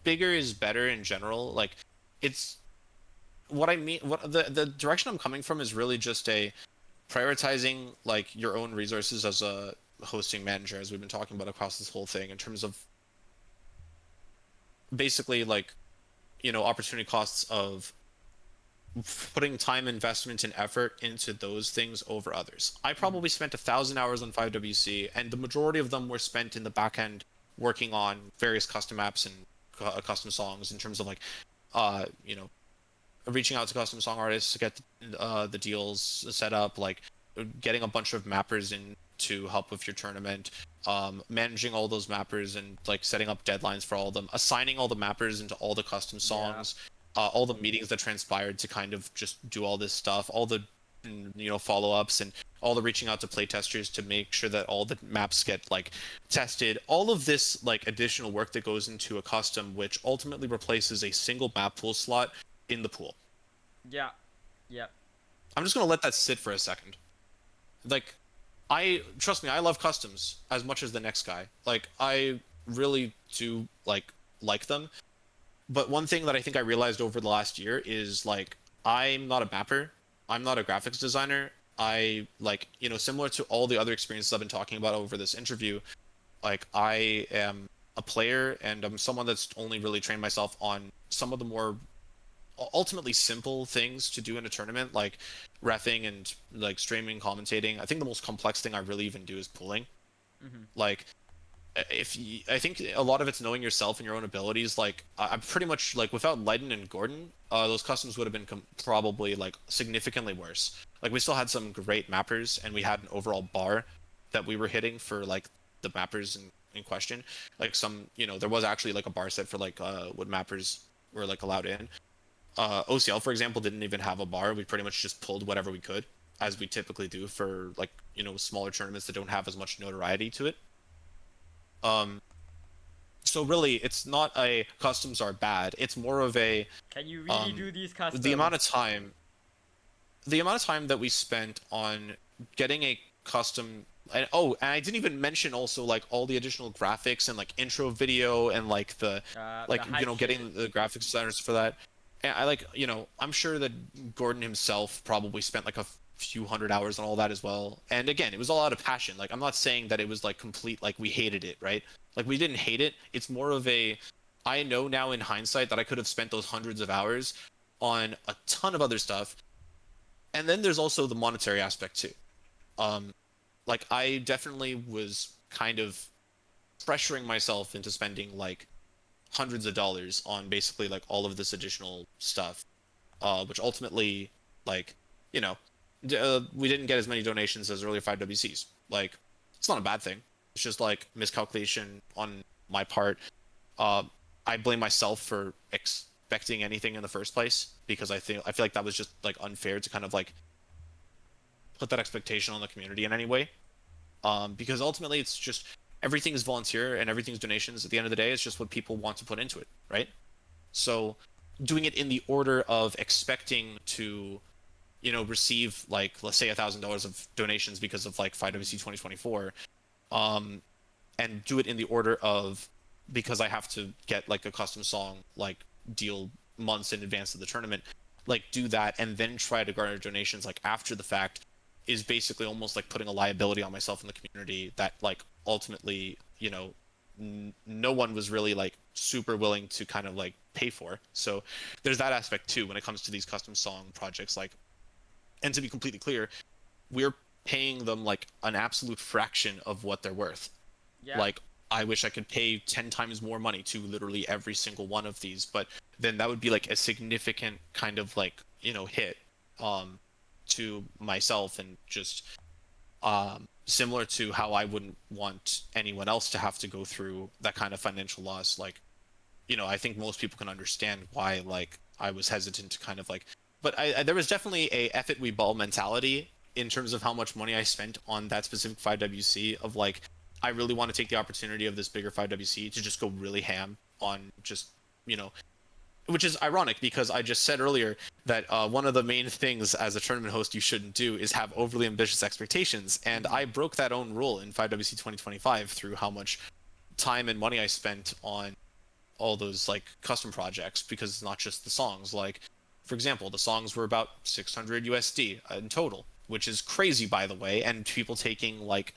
bigger is better in general. Like it's what I mean. What the direction I'm coming from is really just a prioritizing like your own resources as a hosting manager, as we've been talking about across this whole thing, in terms of basically like, opportunity costs of putting time, investment, and effort into those things over others. I probably spent 1,000 hours on 5WC, and the majority of them were spent in the back end working on various custom apps and custom songs in terms of like, uh, you know, reaching out to custom song artists to get the deals set up, like getting a bunch of mappers in to help with your tournament, managing all those mappers and like setting up deadlines for all of them, assigning all the mappers into all the custom songs, all the meetings that transpired to kind of just do all this stuff, all the follow-ups and all the reaching out to playtesters to make sure that all the maps get like tested, all of this like additional work that goes into a custom, which ultimately replaces a single map pool slot in the pool. Yeah. Yeah. I'm just gonna let that sit for a second. Like, trust me, I love customs as much as the next guy. Like, I really do like them. But one thing that I think I realized over the last year is like, I'm not a mapper, I'm not a graphics designer. I like, similar to all the other experiences I've been talking about over this interview, like I am a player and I'm someone that's only really trained myself on some of the more ultimately simple things to do in a tournament, like reffing and like streaming, commentating. I think the most complex thing I really even do is pooling. Like, I think a lot of it's knowing yourself and your own abilities. Like, I'm pretty much like without Leiden and Gordon, those customs would have been probably like significantly worse. Like, we still had some great mappers and we had an overall bar that we were hitting for like the mappers in question. Like some, there was actually like a bar set for like what mappers were like allowed in. OCL, for example, didn't even have a bar. We pretty much just pulled whatever we could, as we typically do for like, smaller tournaments that don't have as much notoriety to it. So really, it's not a customs are bad. It's more of a Can you really do these customs? the amount of time that we spent on getting a custom. And I didn't even mention also like all the additional graphics and like intro video and like the getting the graphics designers for that. And I like, I'm sure that Gordon himself probably spent like a few hundred hours on all that as well. And again, it was all out of passion. Like, I'm not saying that it was like complete, like we hated it, right? Like, we didn't hate it. It's more of I know now in hindsight that I could have spent those hundreds of hours on a ton of other stuff. And then there's also the monetary aspect too. Like, I definitely was kind of pressuring myself into spending like hundreds of dollars on basically like all of this additional stuff, which ultimately, like, we didn't get as many donations as earlier 5WCs. Like, it's not a bad thing. It's just like miscalculation on my part. I blame myself for expecting anything in the first place because I feel like that was just like unfair to kind of like put that expectation on the community in any way. Because ultimately it's just everything's volunteer and everything's donations. At the end of the day, it's just what people want to put into it, right? So doing it in the order of expecting to, receive like, let's say $1,000 of donations because of like 5WC 2024, and do it in the order of, because I have to get like a custom song like deal months in advance of the tournament, like do that and then try to garner donations like after the fact is basically almost like putting a liability on myself and the community that like ultimately, no one was really like super willing to kind of like pay for. So there's that aspect too when it comes to these custom song projects. Like, and to be completely clear, we're paying them like an absolute fraction of what they're worth. Yeah. Like, I wish I could pay 10 times more money to literally every single one of these, but then that would be like a significant kind of like, hit to myself, and just similar to how I wouldn't want anyone else to have to go through that kind of financial loss. Like, I think most people can understand why like I was hesitant to kind of like, but there was definitely a F it we ball mentality in terms of how much money I spent on that specific 5WC of like, I really want to take the opportunity of this bigger 5WC to just go really ham on just, which is ironic because I just said earlier that one of the main things as a tournament host you shouldn't do is have overly ambitious expectations. And I broke that own rule in 5WC 2025 through how much time and money I spent on all those like custom projects, because it's not just the songs. Like, for example, the songs were about 600 USD in total. which is crazy by the way, and people taking like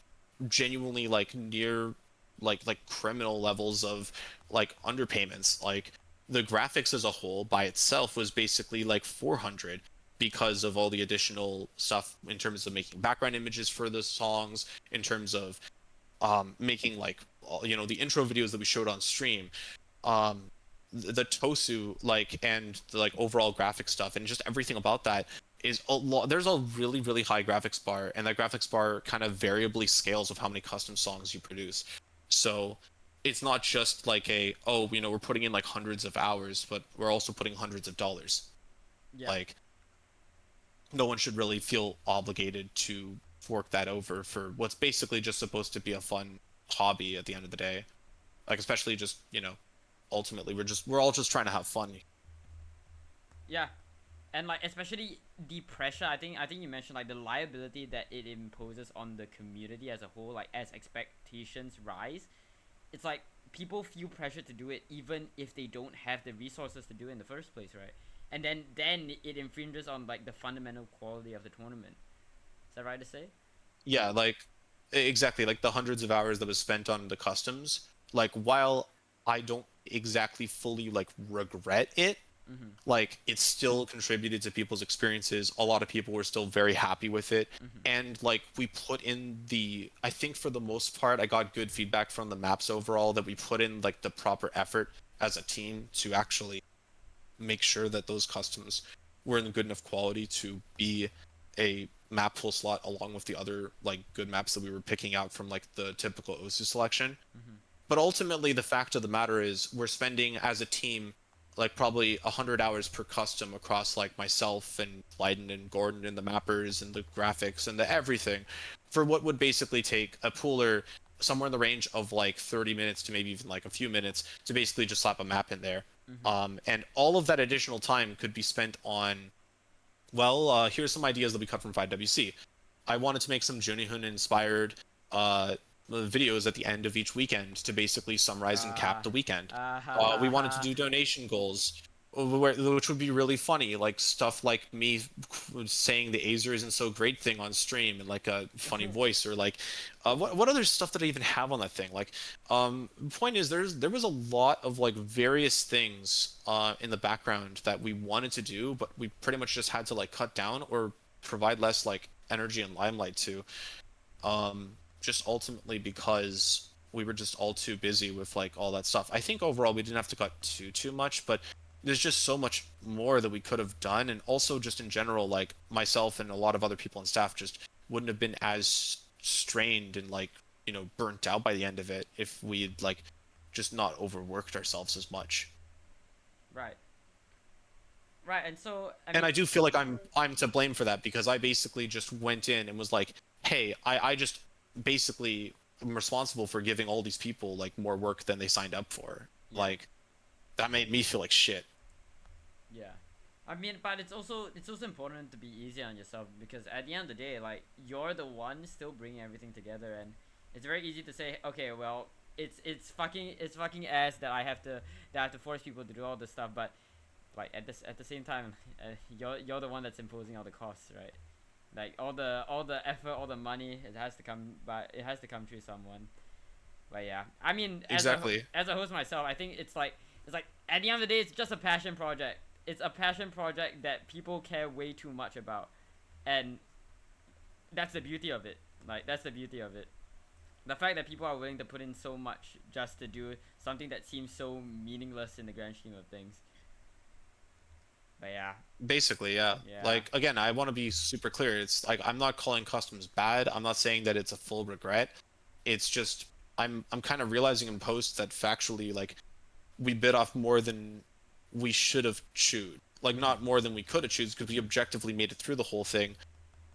genuinely like near like criminal levels of like underpayments. Like the graphics as a whole by itself was basically like 400 because of all the additional stuff in terms of making background images for the songs, in terms of making like the intro videos that we showed on stream, um the tosu like and the like overall graphic stuff and just everything about that is a lot. There's a really high graphics bar, and that graphics bar kind of variably scales with how many custom songs you produce. So it's not just like we're putting in like hundreds of hours, but we're also putting hundreds of dollars. Yeah. Like no one should really feel obligated to fork that over for what's basically just supposed to be a fun hobby at the end of the day. Like especially just, ultimately we're all just trying to have fun. Yeah. And like especially the pressure, I think you mentioned like the liability that it imposes on the community as a whole, like as expectations rise. It's like people feel pressure to do it even if they don't have the resources to do it in the first place, right? And then it infringes on like the fundamental quality of the tournament. Is that right to say? Yeah, like exactly like the hundreds of hours that was spent on the customs. Like while I don't exactly fully like regret it, Mm-hmm. like it still contributed to people's experiences. A lot of people were still very happy with it. Mm-hmm. And like we put in I think for the most part, I got good feedback from the maps overall that we put in like the proper effort as a team to actually make sure that those customs were in good enough quality to be a map pull slot along with the other like good maps that we were picking out from like the typical OSU selection. Mm-hmm. But ultimately, the fact of the matter is, we're spending as a team like probably 100 hours per custom across like myself and Leiden and Gordon and the mappers and the graphics and the everything for what would basically take a pooler somewhere in the range of like 30 minutes to maybe even like a few minutes to basically just slap a map in there. Mm-hmm. And all of that additional time could be spent on, well, here's some ideas that we cut from 5WC. I wanted to make some Junihun inspired videos at the end of each weekend to basically summarize and cap the weekend. We wanted to do donation goals, which would be really funny, like stuff like me saying the Azer isn't so great thing on stream and like a funny voice, or like what other stuff did I even have on that thing? Like, point is there was a lot of like various things in the background that we wanted to do, but we pretty much just had to like cut down or provide less like energy and limelight to. Just ultimately because we were just all too busy with like all that stuff. I think overall we didn't have to cut too much, but there's just so much more that we could have done, and also just in general, like myself and a lot of other people on staff just wouldn't have been as strained and like burnt out by the end of it if we'd like just not overworked ourselves as much. Right. Right. And so And I do feel like I'm to blame for that because I basically just went in and was like, hey, I just basically am responsible for giving all these people like more work than they signed up for. Yeah. Like that made me feel like shit. Yeah. I mean, but it's also important to be easy on yourself, because at the end of the day, like, you're the one still bringing everything together, and it's very easy to say, okay, well, it's fucking ass that I have to force people to do all this stuff, but like at the same time, you're the one that's imposing all the costs, right? Like all the effort, all the money, it has to come through someone. But yeah, I mean, Exactly. as a host myself, I think it's like at the end of the day, it's just a passion project. It's a passion project that people care way too much about, and that's the beauty of it. Like, that's the beauty of it. The fact that people are willing to put in so much just to do something that seems so meaningless in the grand scheme of things. But yeah. Basically, yeah. Yeah. Like again, I want to be super clear. It's like I'm not calling customs bad. I'm not saying that it's a full regret. It's just I'm kind of realizing in post that factually like we bit off more than we should have chewed. Like not more than we could have chewed because we objectively made it through the whole thing.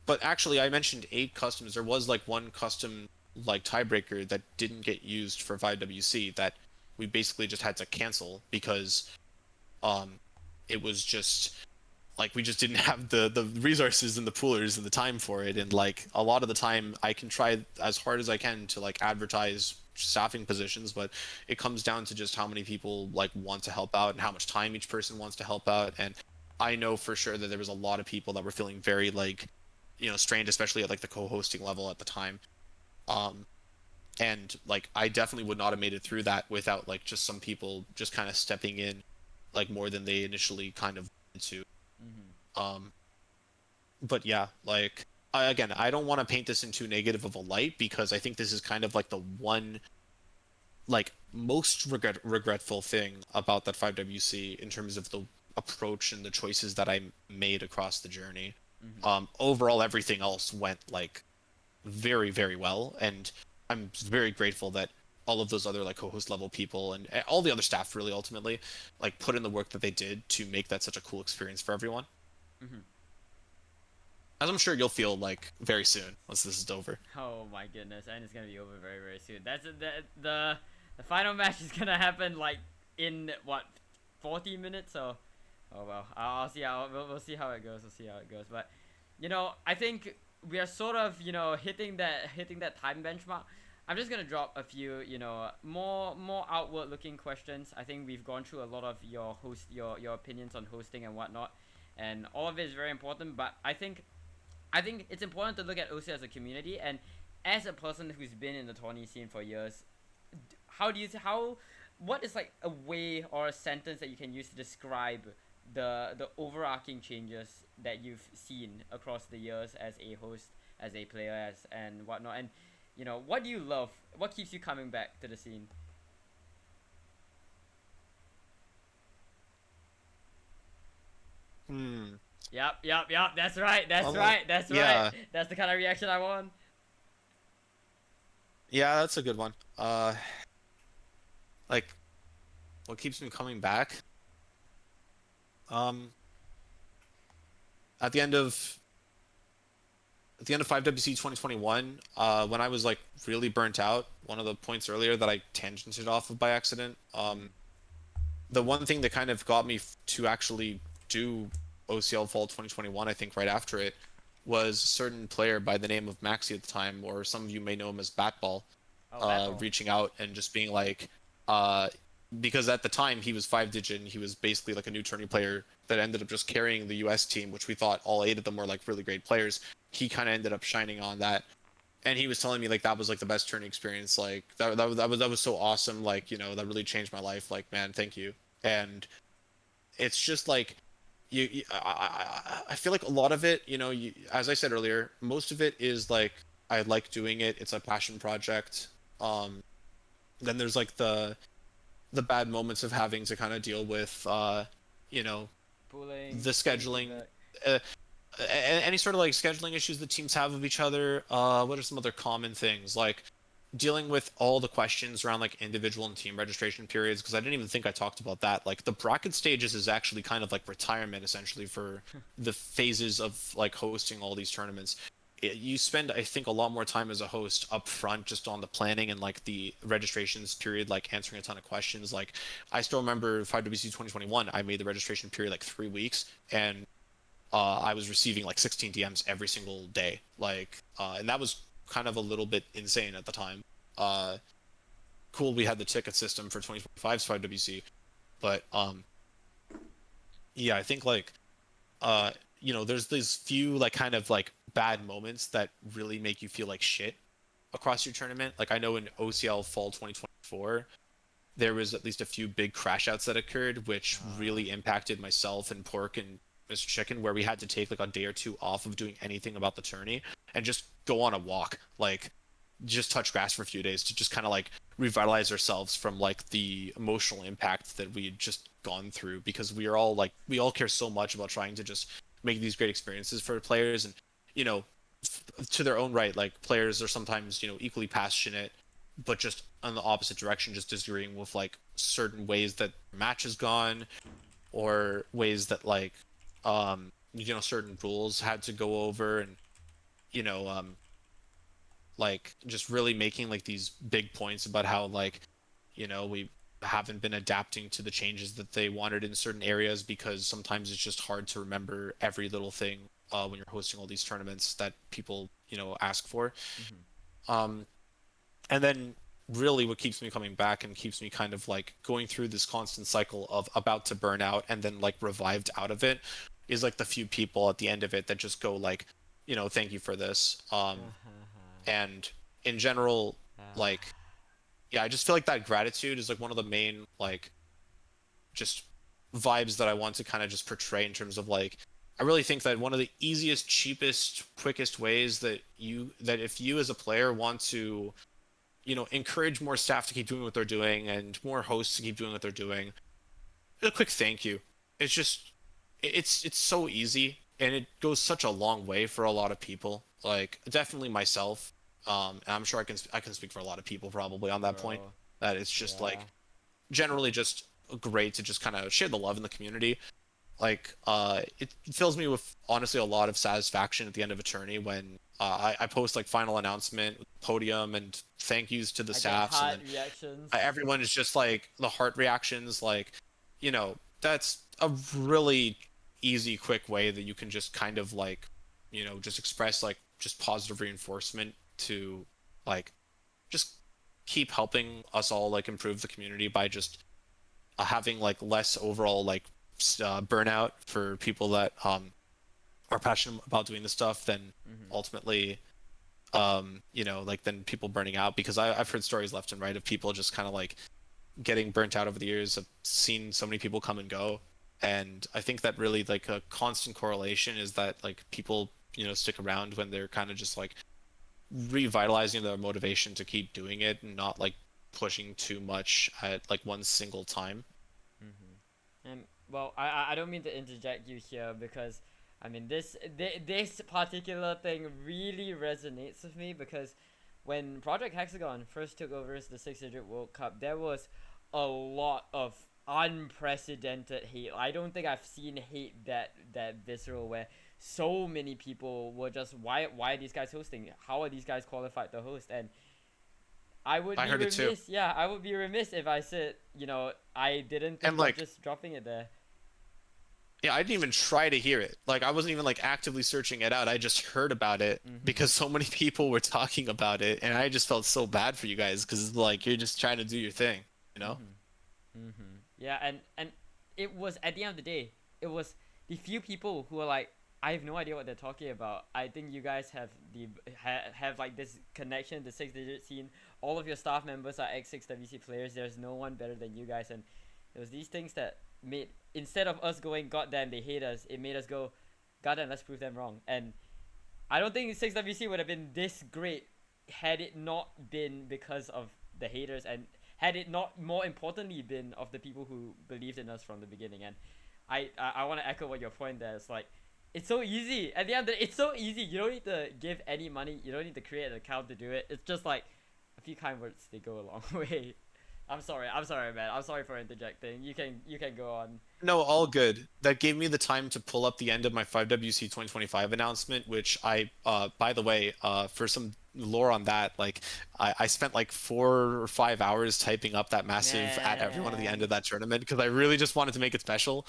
But actually, I mentioned 8 customs. There was like one custom like tiebreaker that didn't get used for 5WC that we basically just had to cancel because it was just like we just didn't have the resources and the poolers and the time for it. And like a lot of the time I can try as hard as I can to like advertise staffing positions, but it comes down to just how many people like want to help out and how much time each person wants to help out. And I know for sure that there was a lot of people that were feeling very like strained, especially at like the co-hosting level at the time. Um, and like I definitely would not have made it through that without like just some people just kind of stepping in like more than they initially kind of wanted to. Mm-hmm. Um, but yeah, like again, I don't want to paint this in too negative of a light because I think this is kind of like the one like most regretful thing about that 5WC in terms of the approach and the choices that I made across the journey. Mm-hmm. Overall, everything else went like very, very well, and I'm very grateful that all of those other like co-host level people and all the other staff really ultimately like put in the work that they did to make that such a cool experience for everyone. Mm-hmm. As I'm sure you'll feel like very soon once this is over. Oh my goodness, and it's gonna be over very very soon. That's the final match is gonna happen like in what 40 minutes. So oh well, I'll see how we'll see how it goes. We'll see how it goes. But I think we are sort of hitting that time benchmark. I'm just gonna drop a few more outward looking questions. I think we've gone through a lot of your opinions on hosting and whatnot, and all of it is very important. But I think it's important to look at OC as a community, and as a person who's been in the tourney scene for years, what is like a way or a sentence that you can use to describe the overarching changes that you've seen across the years as a host, as a player, as and whatnot, and what do you love? What keeps you coming back to the scene? Hmm. Yep. That's right. That's Um, right. That's yeah, right. That's the kind of reaction I want. yeah, that's a good one. Like what keeps me coming back? Um, at the end of 5WC 2021, when I was like really burnt out, one of the points earlier that I tangented off of by accident, the one thing that kind of got me to actually do OCL Fall 2021, I think right after it, was a certain player by the name of Maxi at the time, or some of you may know him as Batball, Oh, Battle. reaching out and just being like, uh, because at the time he was 5 digit and he was basically like a new tourney player that ended up just carrying the US team, which we thought all 8 of them were like really great players. He kind of ended up shining on that, and he was telling me like that was like the best tourney experience. Like that was so awesome. Like that really changed my life. Like man, thank you. And it's just like I feel like a lot of it, as I said earlier, most of it is like I like doing it. It's a passion project. Um, then there's like the bad moments of having to kind of deal with you know Pooling, the getting scheduling, feedback. uh, any sort of like scheduling issues that teams have of each other. What are some other common things like dealing with all the questions around like individual and team registration periods? Because I didn't even think I talked about that. Like the bracket stages is actually kind of like retirement essentially for the phases of like hosting all these tournaments. You spend, I think, a lot more time as a host up front just on the planning and like the registrations period, like answering a ton of questions. Like I still remember 5WC 2021, I made the registration period like 3 weeks, and I was receiving like 16 DMs every single day. Like, and that was kind of a little bit insane at the time. Uh, cool, we had the ticket system for 2025's 5WC, but yeah, I think like there's these few like kind of like bad moments that really make you feel like shit across your tournament. Like I know in OCL Fall 2024, there was at least a few big crash outs that occurred, which Uh, really impacted myself and Pork and Mr. Chicken, where we had to take like a day or two off of doing anything about the tourney and just go on a walk, like just touch grass for a few days to just kind of like revitalize ourselves from like the emotional impact that we had just gone through, because we all care so much about trying to just make these great experiences for players. And you know to their own right, like players are sometimes equally passionate, but just on the opposite direction, just disagreeing with like certain ways that match has gone, or ways that like certain rules had to go over. And you know like just really making like these big points about how like we haven't been adapting to the changes that they wanted in certain areas, because sometimes it's just hard to remember every little thing when you're hosting all these tournaments that people ask for. mhm. um and then really what keeps me coming back and keeps me kind of like going through this constant cycle of about to burn out and then like revived out of it is like the few people at the end of it that just go like, thank you for this. Uh-huh. And in general, like, Ah, yeah, I just feel like that gratitude is like one of the main like just vibes that I want to kind of just portray in terms of like I really think that one of the easiest, cheapest, quickest ways that if you as a player want to, encourage more staff to keep doing what they're doing and more hosts to keep doing what they're doing, a quick thank you. It's just it's so easy and it goes such a long way for a lot of people. Like definitely myself. And I'm sure I can speak for a lot of people probably on that point bro. that it's just Yeah. like generally just great to just kind of share the love in the community. Like it fills me with honestly a lot of satisfaction at the end of a tourney when I post like final announcement, podium, and thank yous to the I get staffs, and heart then reactions. everyone is just like the heart reactions, like that's a really easy, quick way that you can just kind of like just express like just positive reinforcement to like just keep helping us all like improve the community by just having like less overall like burnout for people that are passionate about doing this stuff than Hmm. ultimately like then people burning out because I've heard stories left and right of people just kind of like getting burnt out over the years. I've seen so many people come and go, and I think that really like a constant correlation is that like people stick around when they're kind of just like revitalizing their motivation to keep doing it and not like pushing too much at like one single time. And well, I don't mean to interject you here because I mean this particular thing really resonates with me because when Project Hexagon first took over as the 600 World Cup, there was a lot of unprecedented hate. I don't think I've seen hate that visceral where so many people were just why are these guys hosting? How are these guys qualified to host? And I would I be heard it too. remiss, yeah, I would be remiss if I said, I didn't And think of like, just dropping it there. yeah, I didn't even try to hear it. Like, I wasn't even like actively searching it out. I just heard about it Mhm. because so many people were talking about it, and I just felt so bad for you guys because like you're just trying to do your thing, you know? Mhm. Yeah, and it was at the end of the day, it was the few people who were like, I have no idea what they're talking about. I think you guys have have like this connection, the 6 digit scene. All of your staff members are ex 6WC players. There's no one better than you guys, and it was these things that made instead of us going, God damn, they hate us. It made us go, God damn, let's prove them wrong. And I don't think 6WC would have been this great had it not been because of the haters and had it not more importantly been of the people who believed in us from the beginning. And I want to echo what your point there. It's like it's so easy. At the end of the day, it's so easy. You don't need to give any money. You don't need to create an account to do it. It's just like a few kind words. They go a long way. I'm sorry. I'm sorry, man. I'm sorry for interjecting. You can go on. No, all good. That gave me the time to pull up the end of my 5WC 2025 announcement, which by the way, for some lore on that, like, I spent like 4 or 5 hours typing up that massive at everyone at the end Man. of that tournament because I really just wanted to make it special.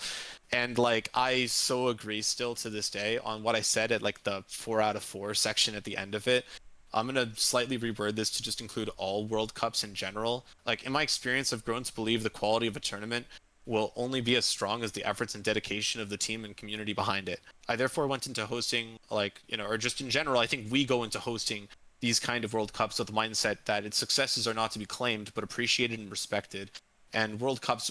And like, I so agree still to this day on what I said at like the 4 out of 4 section at the end of it. I'm gonna slightly reword this to just include all World Cups in general. Like, in my experience, I've grown to believe the quality of a tournament will only be as strong as the efforts and dedication of the team and community behind it. I therefore went into hosting, like, or just in general, I think we go into hosting these kind of World Cups with the mindset that its successes are not to be claimed, but appreciated and respected. And World Cups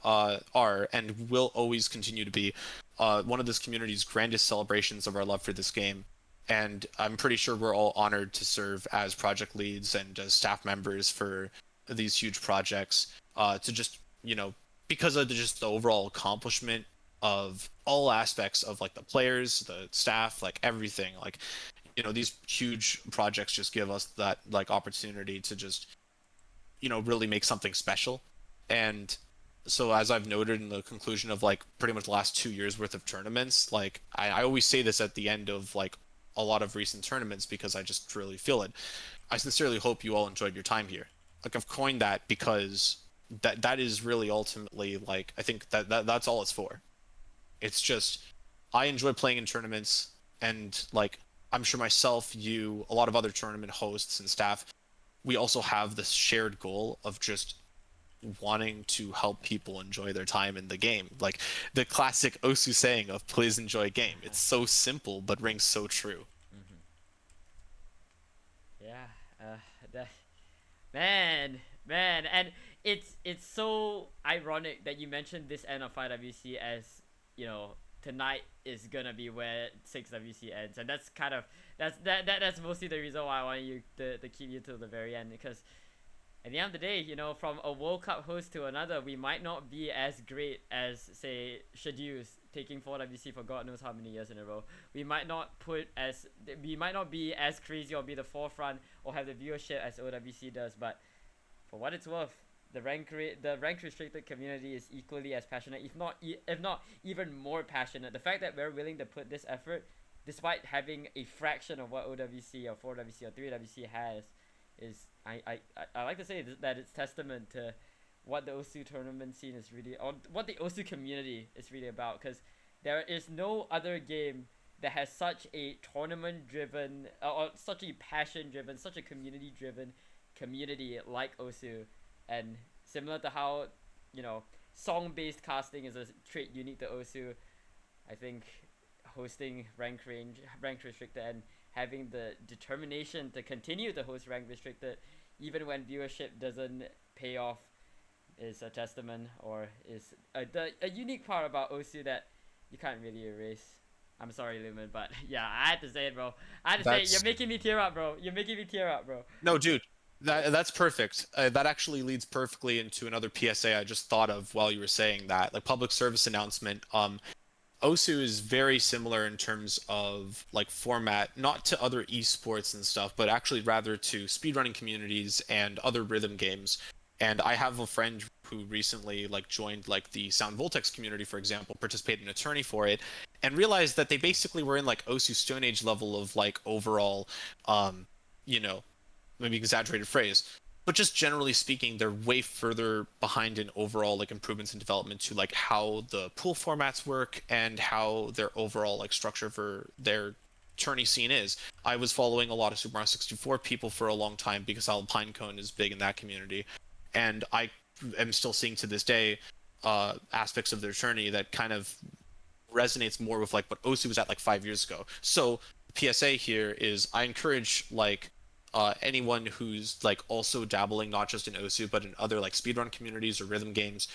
are, and will always continue to be one of this community's grandest celebrations of our love for this game. And I'm pretty sure we're all honored to serve as project leads and as staff members for these huge projects. To just because of just the overall accomplishment of all aspects of like the players, the staff, like everything. Like, these huge projects just give us that like opportunity to just, really make something special. And so as I've noted in the conclusion of like pretty much the last 2 years worth of tournaments, like I always say this at the end of like a lot of recent tournaments because I just really feel it. I sincerely hope you all enjoyed your time here. Like I've coined that because that is really ultimately like I think that's all it's for. It's just I enjoy playing in tournaments and like I'm sure myself, you, a lot of other tournament hosts and staff, we also have this shared goal of just wanting to help people enjoy their time in the game. Like the classic Osu saying of "please enjoy game." It's so simple but rings so true. Hmm. Yeah, that man, man, and it's so ironic that you mentioned this end of 5WC as, you know, tonight is gonna be where 6WC ends, and that's kind of that's mostly the reason why I want you to keep you till the very end, because at the end of the day, you know, from a World Cup host to another, we might not be as great as, say, Shadu's taking 4WC for God knows how many years in a row. We might not be as crazy or be the forefront or have the viewership as OWC does, but for what it's worth, the rank restricted community is equally as passionate, if not even more passionate. The fact that we're willing to put this effort, despite having a fraction of what OWC or 4WC or 3WC has, is I like to say that it's testament to what the OSU tournament scene is really, or what the OSU community is really about, because there is no other game that has such a tournament driven, or such a passion driven, such a community driven community like OSU. And similar to how, you know, song based casting is a trait unique to OSU, I think hosting rank restricted, and having the determination to continue to host rank restricted even when viewership doesn't pay off is a testament, or is a unique part about OSU that you can't really erase. I'm sorry, Lumen, but yeah, I had to say it, bro. I had to say it. You're That's making me tear up, bro. You're making me tear up, bro. No, dude. That's perfect. That actually leads perfectly into another PSA I just thought of while you were saying that, like public service announcement. OSU is very similar in terms of like format, not to other esports and stuff, but actually rather to speedrunning communities and other rhythm games. And I have a friend who recently like joined like the Sound Voltex community, for example, participated in a tourney for it, and realized that they basically were in like OSU Stone Age level of like overall, um, you know, maybe exaggerated phrase, but just generally speaking, they're way further behind in overall like improvements and development to like how the pool formats work and how their overall like structure for their tourney scene is. I was following a lot of Super Mario 64 people for a long time because Alpine Cone is big in that community, and I am still seeing to this day aspects of their tourney that kind of resonates more with like what OSU was at like 5 years ago. So PSA here is I encourage like anyone who's like also dabbling not just in OSU but in other like speedrun communities or rhythm games,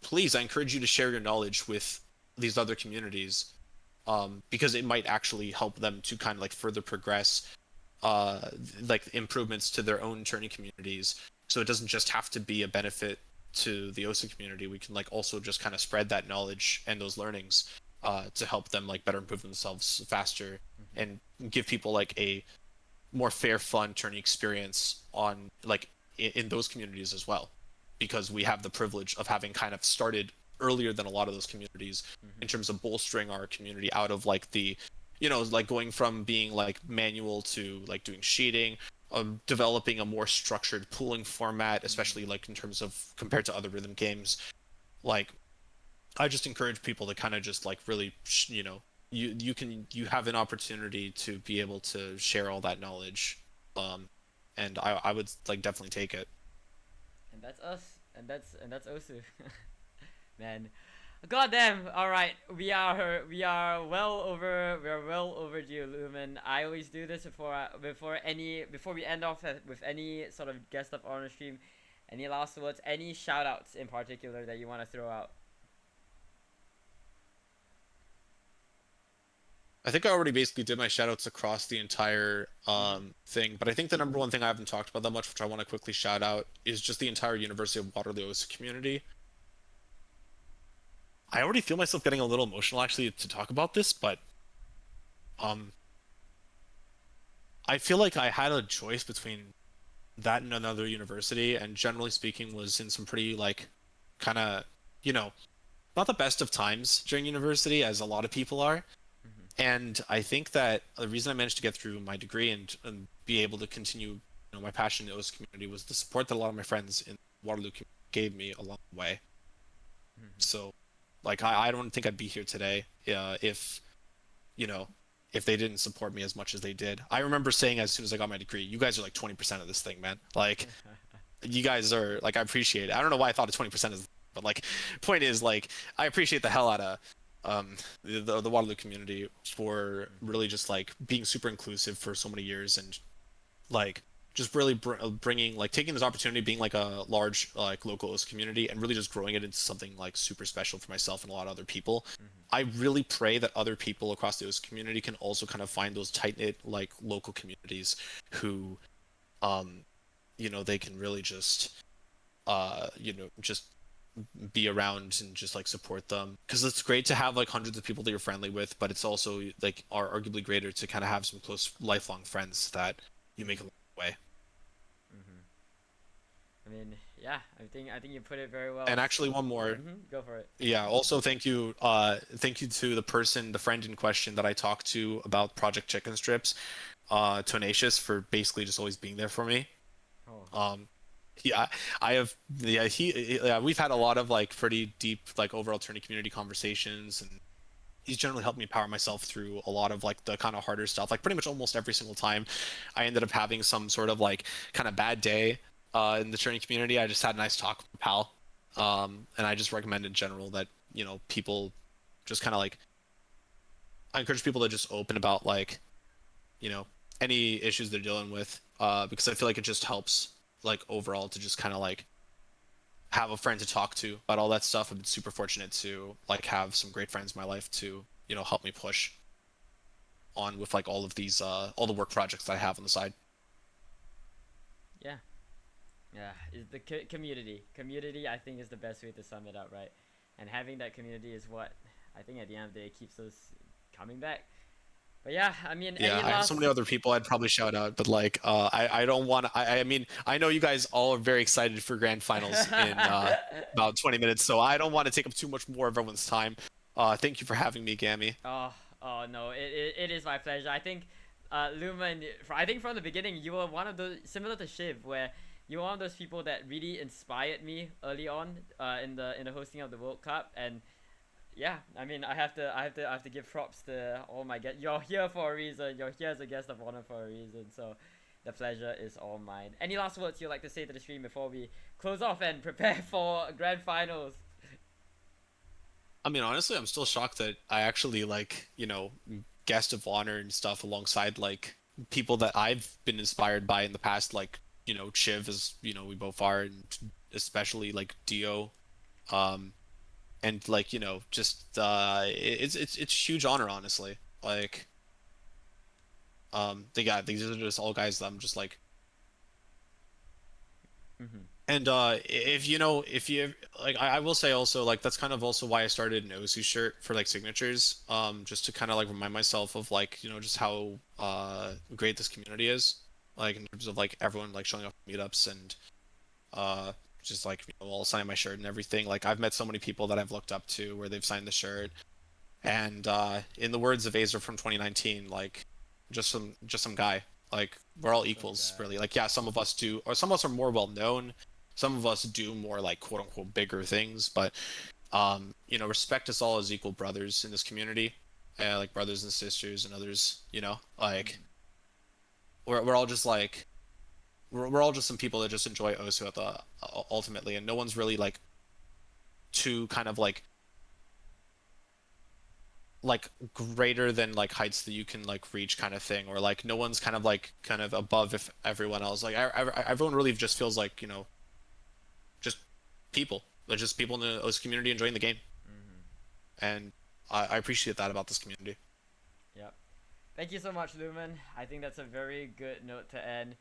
please, I encourage you to share your knowledge with these other communities, because it might actually help them to kind of like further progress like improvements to their own tourney communities. So it doesn't just have to be a benefit to the OSU community. We can like also just kind of spread that knowledge and those learnings to help them like better improve themselves faster and give people like a more fair, fun tourney experience on like in those communities as well, because we have the privilege of having kind of started earlier than a lot of those communities in terms of bolstering our community out of like the, you know, like going from being like manual to like doing sheeting, developing a more structured pooling format, especially like in terms of compared to other rhythm games. Like I just encourage people to kind of just like really, you know, you have an opportunity to be able to share all that knowledge, and I would like definitely take it. And that's us, and that's Osu. Man, god damn. All right, we're well overdue, Lumen. I always do this before we end off with any sort of guest of honor stream. Any last words, any shout outs in particular that you want to throw out? I think I already basically did my shoutouts across the entire thing, but I think the number one thing I haven't talked about that much, which I want to quickly shout out, is just the entire University of Waterloo's community. I already feel myself getting a little emotional actually to talk about this, but um, I feel like I had a choice between that and another university, and generally speaking, was in some pretty like kind of, you know, not the best of times during university, as a lot of people are. And I think that the reason I managed to get through my degree and be able to continue, you know, my passion in the OS community was the support that a lot of my friends in Waterloo gave me along the way. So, like, I don't think I'd be here today if, you know, if they didn't support me as much as they did. I remember saying as soon as I got my degree, you guys are like 20% of this thing, man. Like, you guys are like, I appreciate it. I don't know why I thought of 20% is, but like, point is like, I appreciate the hell out of the Waterloo community for really just like being super inclusive for so many years and like just really bringing like taking this opportunity, being like a large like local OS community and really just growing it into something like super special for myself and a lot of other people. I really pray that other people across the OS community can also kind of find those tight knit like local communities who um they can really just just be around and just like support them, because it's great to have like hundreds of people that you're friendly with, but it's also like are arguably greater to kind of have some close lifelong friends that you make along the way. I mean, yeah, I think you put it very well. And actually one more. Go for it. Yeah, also thank you to the friend in question that I talked to about Project Chicken Strips, Tenacious, for basically just always being there for me. Oh. Yeah, I have. Yeah, yeah, we've had a lot of like pretty deep like overall tourney community conversations, and he's generally helped me power myself through a lot of like the kind of harder stuff. Like pretty much almost every single time I ended up having some sort of like kind of bad day in the tourney community, I just had a nice talk with my pal. And I just recommend in general that people just kind of like, I encourage people to just open about like you know any issues they're dealing with, because I feel like it just helps like overall to just kind of like have a friend to talk to about all that stuff. I've been super fortunate to like have some great friends in my life to help me push on with like all of these all the work projects that I have on the side. Yeah. Yeah, is the community I think is the best way to sum it up, right? And having that community is what I think at the end of the day keeps us coming back. But yeah, I mean, Yeah, any I have last so many other people I'd probably shout out, but like I don't want to. I mean, I know you guys all are very excited for grand finals in about 20 minutes, so I don't want to take up too much more of everyone's time. Thank you for having me, Gammy. Oh no, it is my pleasure. I think Lumen, I think from the beginning you were one of those, similar to Shiv, where you're one of those people that really inspired me early on in the hosting of the World Cup. And yeah, I mean, I have to give props to all my guests. You're here for a reason. You're here as a guest of honor for a reason. So the pleasure is all mine. Any last words you'd like to say to the stream before we close off and prepare for grand finals? I mean, honestly, I'm still shocked that I actually like guest of honor and stuff alongside like people that I've been inspired by in the past, like Chiv, as we both are, and especially like Dio. Um, and like just it's a huge honor, honestly. Like these are just all guys that I'm just like. And if you like, I will say also like that's kind of also why I started an Osu shirt for like signatures, just to kind of like remind myself of like just how great this community is, like in terms of like everyone like showing up at meetups and just like all signing my shirt and everything. Like I've met so many people that I've looked up to where they've signed the shirt, and in the words of Azer from 2019, like just some guy. Like we're all equals, really. Like yeah, some of us do, or some of us are more well known. Some of us do more like quote unquote bigger things, but respect us all as equal brothers in this community, like brothers and sisters and others. Like we're all just like we're all just some people that just enjoy Osu at the ultimately, and no one's really like too kind of like greater than like heights that you can like reach kind of thing, or like no one's kind of above if everyone else, like everyone really just feels like just people. They're just people in the OS community enjoying the game, and I appreciate that about this community. Yep. Thank you so much, Lumen. I think that's a very good note to end.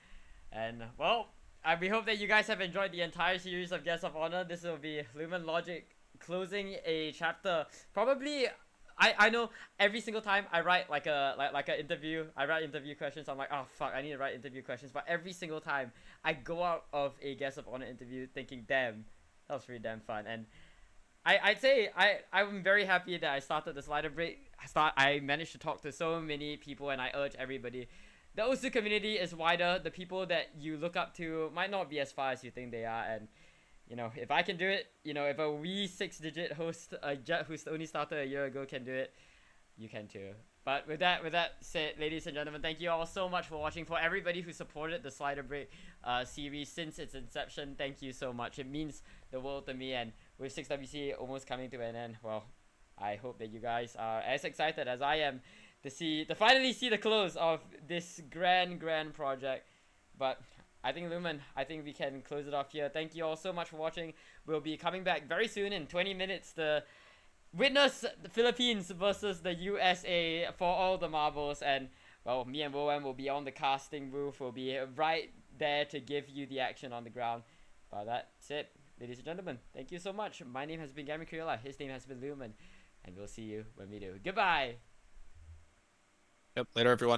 And well, we hope that you guys have enjoyed the entire series of Guests of Honor. This will be LumenLogic closing a chapter. Probably, I know every single time I write like a interview, I write interview questions. I'm like, oh fuck, I need to write interview questions. But every single time I go out of a Guest of Honor interview thinking, damn, that was pretty damn fun. And I'd say I'm very happy that I started the slider break. I managed to talk to so many people, and I urge everybody. The OSU community is wider. The people that you look up to might not be as far as you think they are, and if I can do it, if a wee 6-digit host, a jet who's only started a year ago, can do it, you can too. But with that said, ladies and gentlemen, thank you all so much for watching. For everybody who supported the Slider Break series since its inception, thank you so much. It means the world to me. And with 6WC almost coming to an end, well, I hope that you guys are as excited as I am to finally see the close of this grand project. But I think I think we can close it off here. Thank you all so much for watching. We'll be coming back very soon in 20 minutes to witness the Philippines versus the USA for all the marbles. And well, me and Woem will be on the casting booth. We'll be right there to give you the action on the ground. But that's it, ladies and gentlemen. Thank you so much. My name has been Gaming Crayola. His name has been Lumen. And we'll see you when we do. Goodbye! Yep, later everyone.